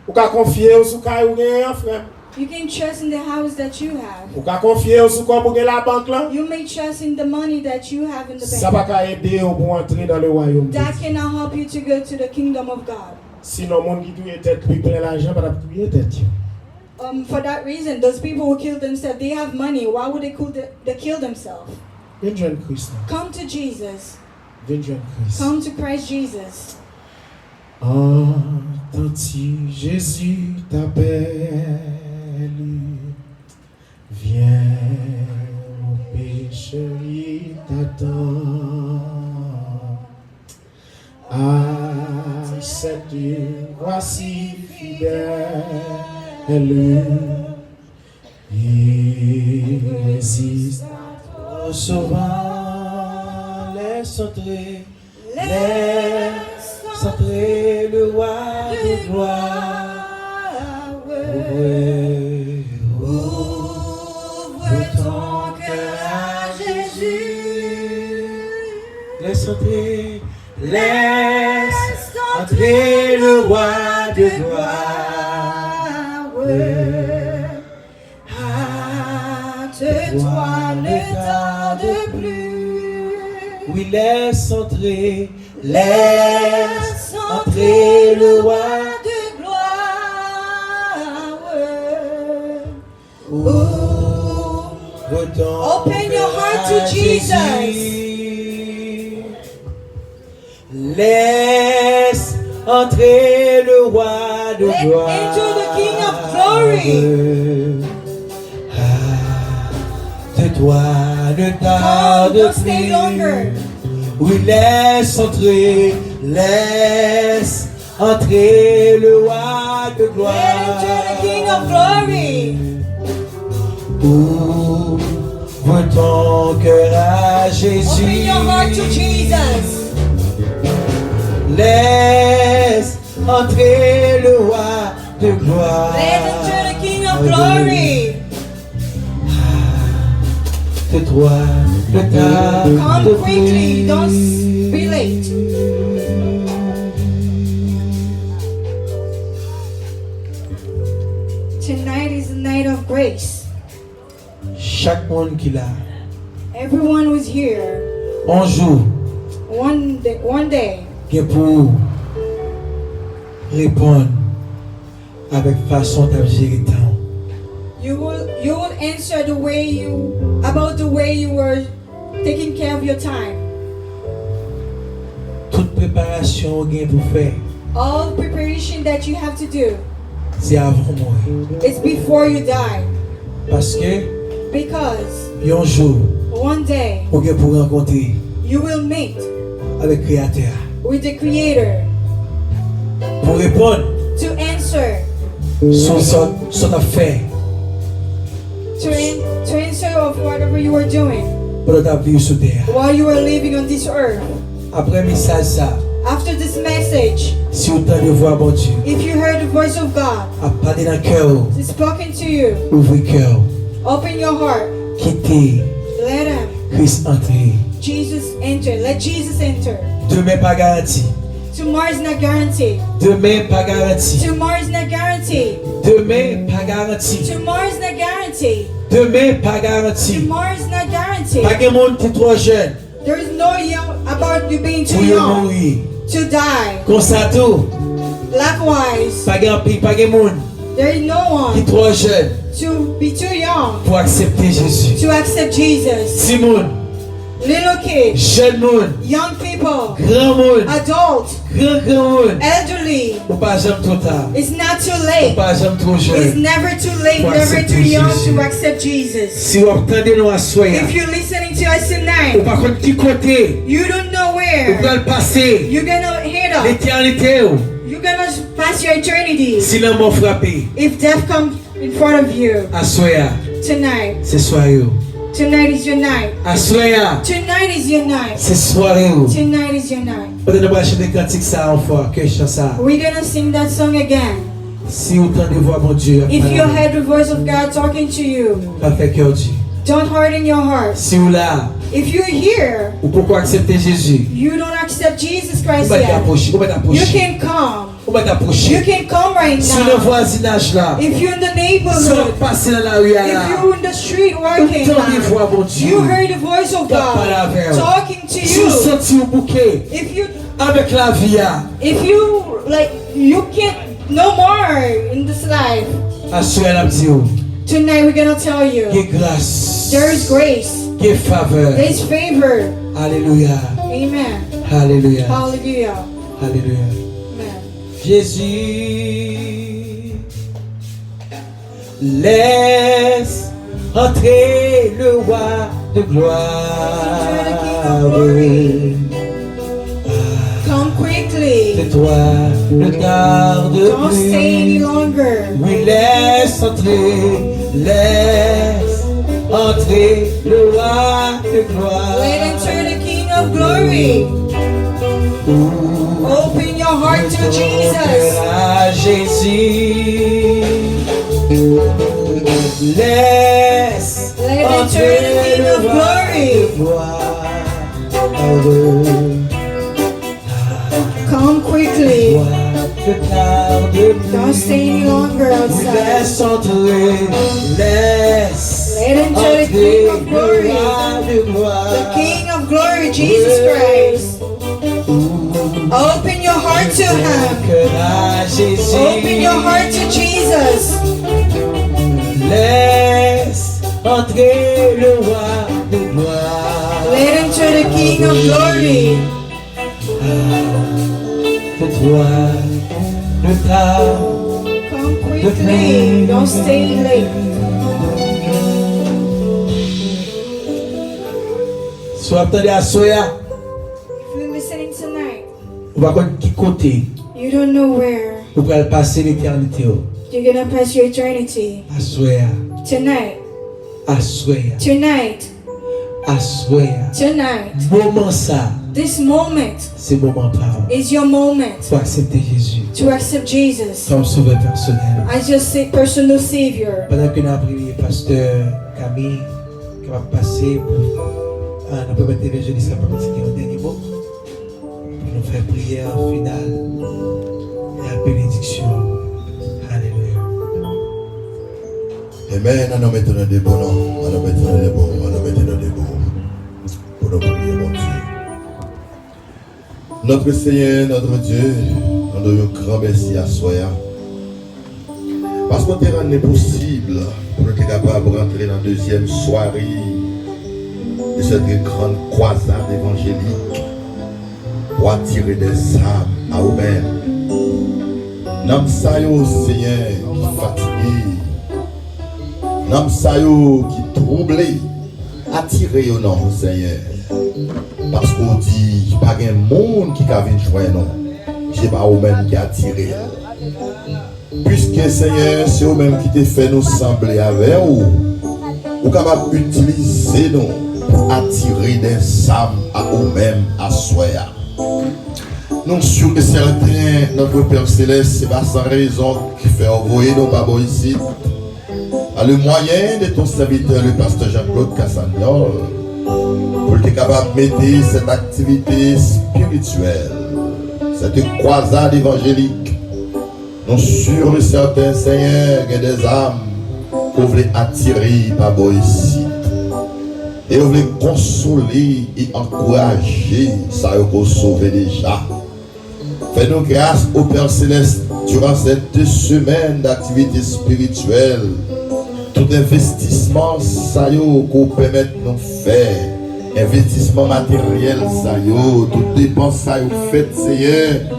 Ou ka confier ou sou kay ou gen frère. You can trust in the house that you have. Ou ka confier ou sou comme ou gen la banque là. You may trust in the money that you have in the Ça bank. va ka aider ou pour entrer dans le royaume. That cannot help you to go to the kingdom of God. Sinon monde qui touye tête lui plein l'argent pas touyer tête. For that reason, those people who kill themselves, they have money. Why would they kill themselves? Viens joindre Christ. Come to Jesus. Viens joindre Christ. Come to Christ Jesus. Entends-tu, Jésus t'appelle. Viens, mon pécheur, il t'attend. À cette voici fidèle. Il résiste au sauvant. Laisse entrer le roi de gloire. Ouvre ton cœur à Jésus. Laisse entrer le roi de gloire. Hâte-toi, ne tarde plus. Oui, laisse entrer le roi. de gloire. Ouvre ton Open your heart to cœur à Jesus. Jésus. Laisse entrer le roi de Let gloire. enter the King of glory. Hâte-toi, ne tarde don't stay plus. longer. Oui, laisse entrer le roi de gloire. Let enter the King of glory. Ouvre ton cœur à Jésus. Open your heart to Jesus. Laisse entrer le roi de gloire. Let enter the King of glory. Tais-toi, ne tarde Come quickly, plus. don't be late. Tonight is a night of grace. Chaque monde qui l'a, Everyone who's here, un jour, one day, bien pour répondre avec façon de gérer le temps. you will answer about the way you were taking care of your time. Toute préparation gain pour faire, All preparation that you have to do, c'est avant moi. it's before you die. Parce que Because un jour, one day on gain pour rencontrer you will meet avec le Créateur. with the Creator Pour répondre to answer, sur son affaire to answer of whatever you were doing pendant ta vie sur terre. while you were living on this earth. Après message ça, After this message, si vous entendez voix bon Dieu, if you heard the voice of God à parler dans le cœur, spoken to you, ouvrez le cœur, open your heart, quittez let him, Christ entrer. Jesus enter. Let Jesus enter. Demain pas garanti. Tomorrow is not guaranteed. Demain pas garanti. Tomorrow is not guaranteed. Demain pas garanti. Tomorrow is not guaranteed. Demain pas garanti. Tomorrow is not guaranteed. Pas de monde qui est trop jeune There is no young about you being too pour y young mourir. to die. Comme ça tout, Likewise, pas de monde there is no qui est one trop jeune to be too young pour accepter Jésus. to accept Jesus. Si monde, Little kids, jeune monde, young people, grand monde, adults, grand monde, elderly. ou pas jamais trop tard, It's not too ou late. pas jamais trop It's jeune. never too late, Pour never accepter too young Jésus. to accept Jesus. Si vous entendez nous à soya, If you're listening to us ou tonight, par contre qui côté, you don't know ou where dans le passé, you're gonna hit up. l'éternité, You're gonna pass your eternity si l'amour frappé, if death comes in front of you à soya, tonight. c'est soyeux. Tonight is your night. Assoya, Tonight is your night. c'est soirée où. Tonight is your night. Peut-être nous allons chanter cantique ça une fois, que chant ça. We're gonna sing that song again. Si vous entendez voir mon Dieu, If you heard the voice of God talking to you, pas fait cœur Dieu. don't harden your heart. Si vous là, If you're here, ou pourquoi accepter Jésus? you don't accept Jesus Vous Christ pouvez yet. t'approcher, vous pouvez You t'approcher. can come. Vous pouvez You t'approcher. can come right Sur le now. voisinage là, If you're in the si vous neighborhood, passez dans la rue là, if you're in the street working, entendez voir mon Dieu. you heard the voice of God talking to Si vous you. sentez au bouquet avec la vie, If you like, you can't no more in this life. assurez la vie. Tonight we're gonna tell you Give grâce. there is grace, Give faveur. there is favor. Alléluia. Amen. Alléluia. Hallelujah. Alléluia. Amen. Jésus, laisse entrer le roi de gloire. Come quickly. C'est toi, ne tarde Don't stay any plus. longer. Oui, laisse entrer le roi de gloire. Let enter the King of Glory. Open your heart to Jesus. À Jésus, laisse Let enter the King of Glory. Come quickly. Don't stay any longer outside. Laisse entrer, laisse Let enter the King of Glory. The King of Glory, Jesus Christ. Open your heart to Him. Open your heart to Jesus. Laisse entrer le roi de gloire. Let enter the King of Glory. Fais-toi le tas. Come quickly. Don't stay late. Soit attendez à Soya, If you're listening tonight, on va connaître qui côté. you don't know where Vous pouvez passer l'éternité. you're gonna pass your eternity. À Soya, Tonight, à Soya, tonight, à Soya. tonight. Moment ça, This moment c'est moment par. is your moment Faut accepter Jésus to accept Jesus comme sauveur personnel. as your personal Savior. Pendant que nous avons prié, pasteur Camille, qui va passer pour nous permettre d'évangéliser la partie au dernier mot, pour nous faire prière finale et la bénédiction. Alléluia. Amen. Nous mettons des bons noms. Nous mettons des bons. Nous mettons des bons. Pour nous prier, mon Dieu. Notre Seigneur, notre Dieu, nous devons un grand merci à soi. Parce qu'on te rendu possible pour nous être capable de rentrer dans la deuxième soirée de cette grande croisade évangélique pour attirer des âmes à nous-mêmes. Nam sayo, Seigneur, qui fatigué. Nam sayo, qui troublé. Attiré au nom, Seigneur. Parce qu'on dit, pas un monde qui a vu joindre non. C'est pas vous-même qui a attiré. Puisque Seigneur, c'est vous-même qui t'a fait nous sembler avec vous. Vous êtes capable d'utiliser nous pour attirer des âmes à vous-même, à soi. Nous sommes sûrs que certains, notre Père Céleste, c'est pas sans raison qui fait envoyer nos babos ici. À le moyen de ton serviteur, le pasteur Jean-Claude Cassagnol, pour être capable de mettre cette activité spirituelle, cette croisade évangélique. Nous sûrs que certains seigneurs et des âmes que vous voulez attirer par vos ici. Et vous voulez consoler et encourager, ça vous sauver déjà. Fais-nous grâce au Père Céleste durant cette 2 semaines d'activité spirituelle. Tout investissement, ça y est, qu'on permet de nous faire. Investissement matériel, ça y est, toute dépense, ça y est, fait, Seigneur.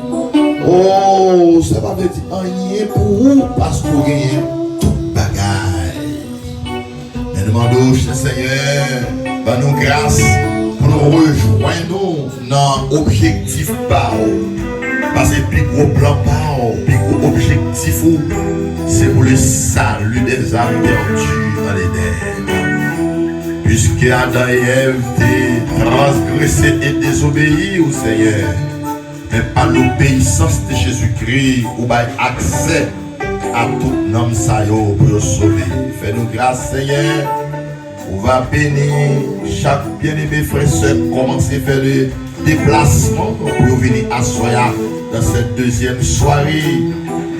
Oh, ça va dire rien pour vous, parce que vous gagnez tout bagaille. Mais demandons, Seigneur, par nous grâce pour nous rejoindre dans l'objectif par parce que le plus gros plan par le plus gros objectif, c'est pour le salut des âmes perdues dans les terres. Puisque Adam et Ève étaient transgressés et désobéis au Seigneur, mais par l'obéissance de Jésus-Christ, ou by accès à tout homme saillot pour le sauver. Fais-nous grâce, Seigneur. On va bénir chaque bien-aimé frère et soeur, commencer à faire le déplacement pour venir à Soya dans cette deuxième soirée.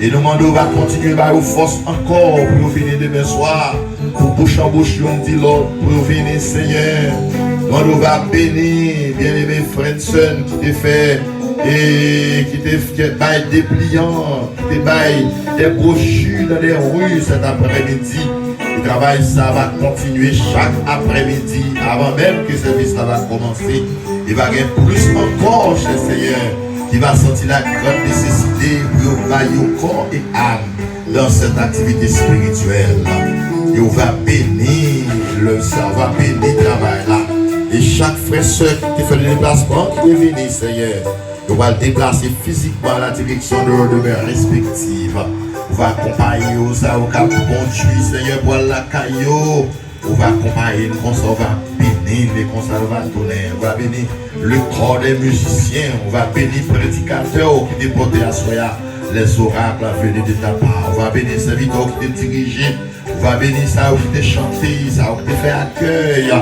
Et nous demandons, on va continuer à avoir force encore pour venir demain soir, pour bouche en bouche, on dit l'autre, pour venir, Seigneur. Nous va bénir, bien-aimé frère et soeur, qui t'a fait et qui t'a fait des dépliants, qui t'a fait des brochures dans les rues cet après-midi. Le travail, ça va continuer chaque après-midi, avant même que ce service va commencer. Il va y avoir plus encore, cher Seigneur, qui va sentir la grande nécessité pour bailler corps et âme dans cette activité spirituelle. Et on va bénir le service, on va bénir le travail là. Et chaque frère soeur qui fait le déplacement, qui est venu, Seigneur, on va le déplacer physiquement à la direction de leurs demeures respectives. On va accompagner aux avocats pour conduire, Seigneur, pour la caillou. On va accompagner le concert, on va bénir les conservateurs, on va bénir le corps des musiciens, on va bénir les prédicateurs qui déportent à Soya, les oracles à venir de ta part. On va bénir les serviteurs qui te dirigent, on va bénir ça qui te chanter, ça qui te fait accueil.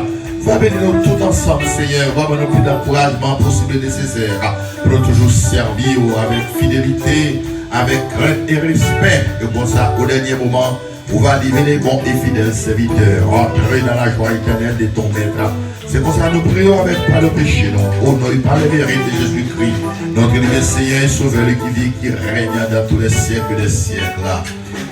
On va bénir nous tout ensemble, Seigneur, on va nous plus d'encouragement possible et nécessaire pour nous toujours servir avec fidélité, avec crainte et respect. Et pour ça, au dernier moment, on va livrer les bons et fidèles serviteurs, entrer dans la joie éternelle de ton maître. C'est pour ça que nous prions avec pas de péché, non, honoré par le mérite de Jésus-Christ, notre divin Seigneur et Sauveur qui vit, qui règne dans tous les siècles des siècles.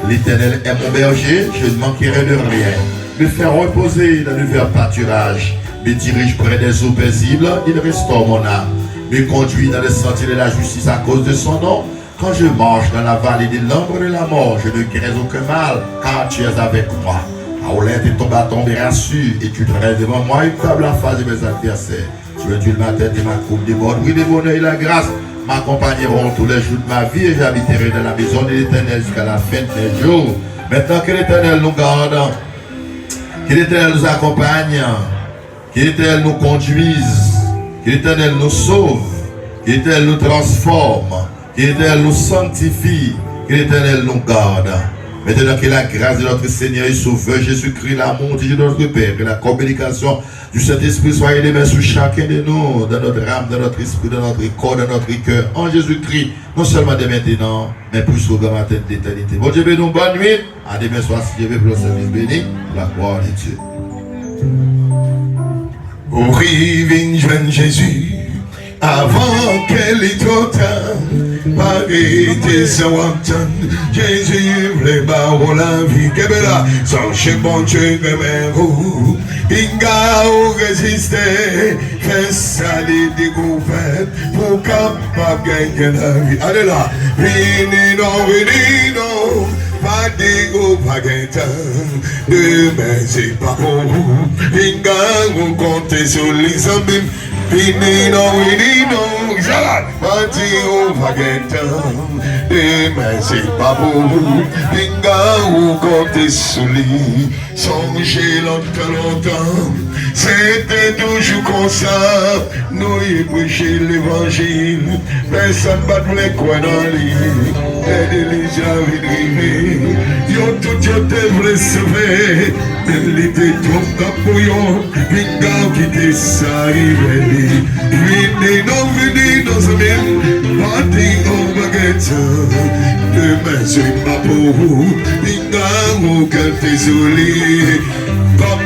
L'Éternel est mon berger, je ne manquerai de rien. Me faire reposer dans le vert pâturage, me dirige près des eaux paisibles, il restaure mon âme, me conduit dans les sentiers de la justice à cause de son nom. Quand je marche dans la vallée de l'ombre de la mort, je ne crains aucun mal, car tu es avec moi. Ta houlette et ton bâton me rassurent, et tu dresses devant moi une table en face de mes adversaires. Tu es ma tête et ma coupe de bonne, oui, le bonheur et la grâce m'accompagneront tous les jours de ma vie, et j'habiterai dans la maison de l'Éternel jusqu'à la fin des jours. Maintenant que l'Éternel nous garde, que l'Éternel nous accompagne, que l'Éternel nous conduise, que l'Éternel nous sauve, que l'Éternel nous transforme, que l'Éternel nous sanctifie, que l'Éternel nous garde. Maintenant que la grâce de notre Seigneur et Sauveur Jésus-Christ, l'amour de Dieu notre Père, que la communication du Saint-Esprit soit élevée sur chacun de nous, dans notre âme, dans notre esprit, dans notre corps, dans notre cœur, en Jésus-Christ, non seulement dès maintenant, mais plus au grand matin d'éternité. Bon Dieu, nous bonne nuit. À demain soir, si Dieu veut, pour le service béni, la gloire de Dieu. Au rive, jeune Jésus, avant qu'elle ait trop tard, Paris était Southampton, Jésus voulait barrer la vie, Kebela, sans chez bon Dieu, Kebero, Inga ou résister, fait ça des découvertes, pour capable gagner la vie. Allez là, vini non, pas d'égo, pas gagnant, demain c'est pas pour vous, Inga ou comptez sur les amis. Vini non, parti au vaguetin, demain c'est pas pour vous, Binga ou comptez sous lit, songez longtemps, c'était toujours comme ça, nous y prêcher l'évangile, personne bat les coins dans l'île, les délices avaient drivé, yo tout yo te voulait sauver, mais l'été trop d'appoyant, Binga qui te s'arrive. Vini non, semaine, parti au baguette. Demain c'est pas pour vous, Binga ou qu'elle désolé. Come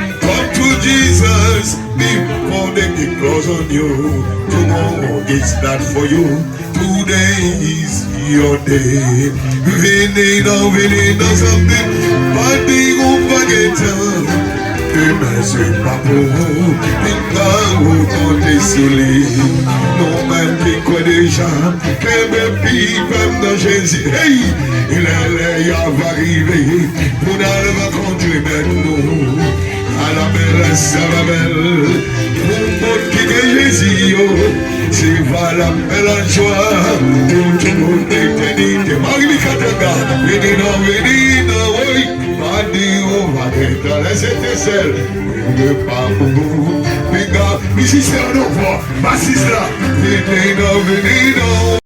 to Jesus, before they get close on you. Tomorrow is not for you, today is your day. Vini non, semaine, parti au baguette. Demain c'est pas pour vous, Binga ou comptez sur lui. Non même qui croit déjà, que mes pipes dans Jésus. Hey, il va arriver, pour aller va conduire nous. À la belle, ça va belle, pour qui est Jésus, c'est va la belle joie, pour tout le monde éternité. Marie Katanga, veni non, oui. dit, on va être dans les étincelles. Ne pas vous, les gars, musiciens, on voit, bassiste là, venez,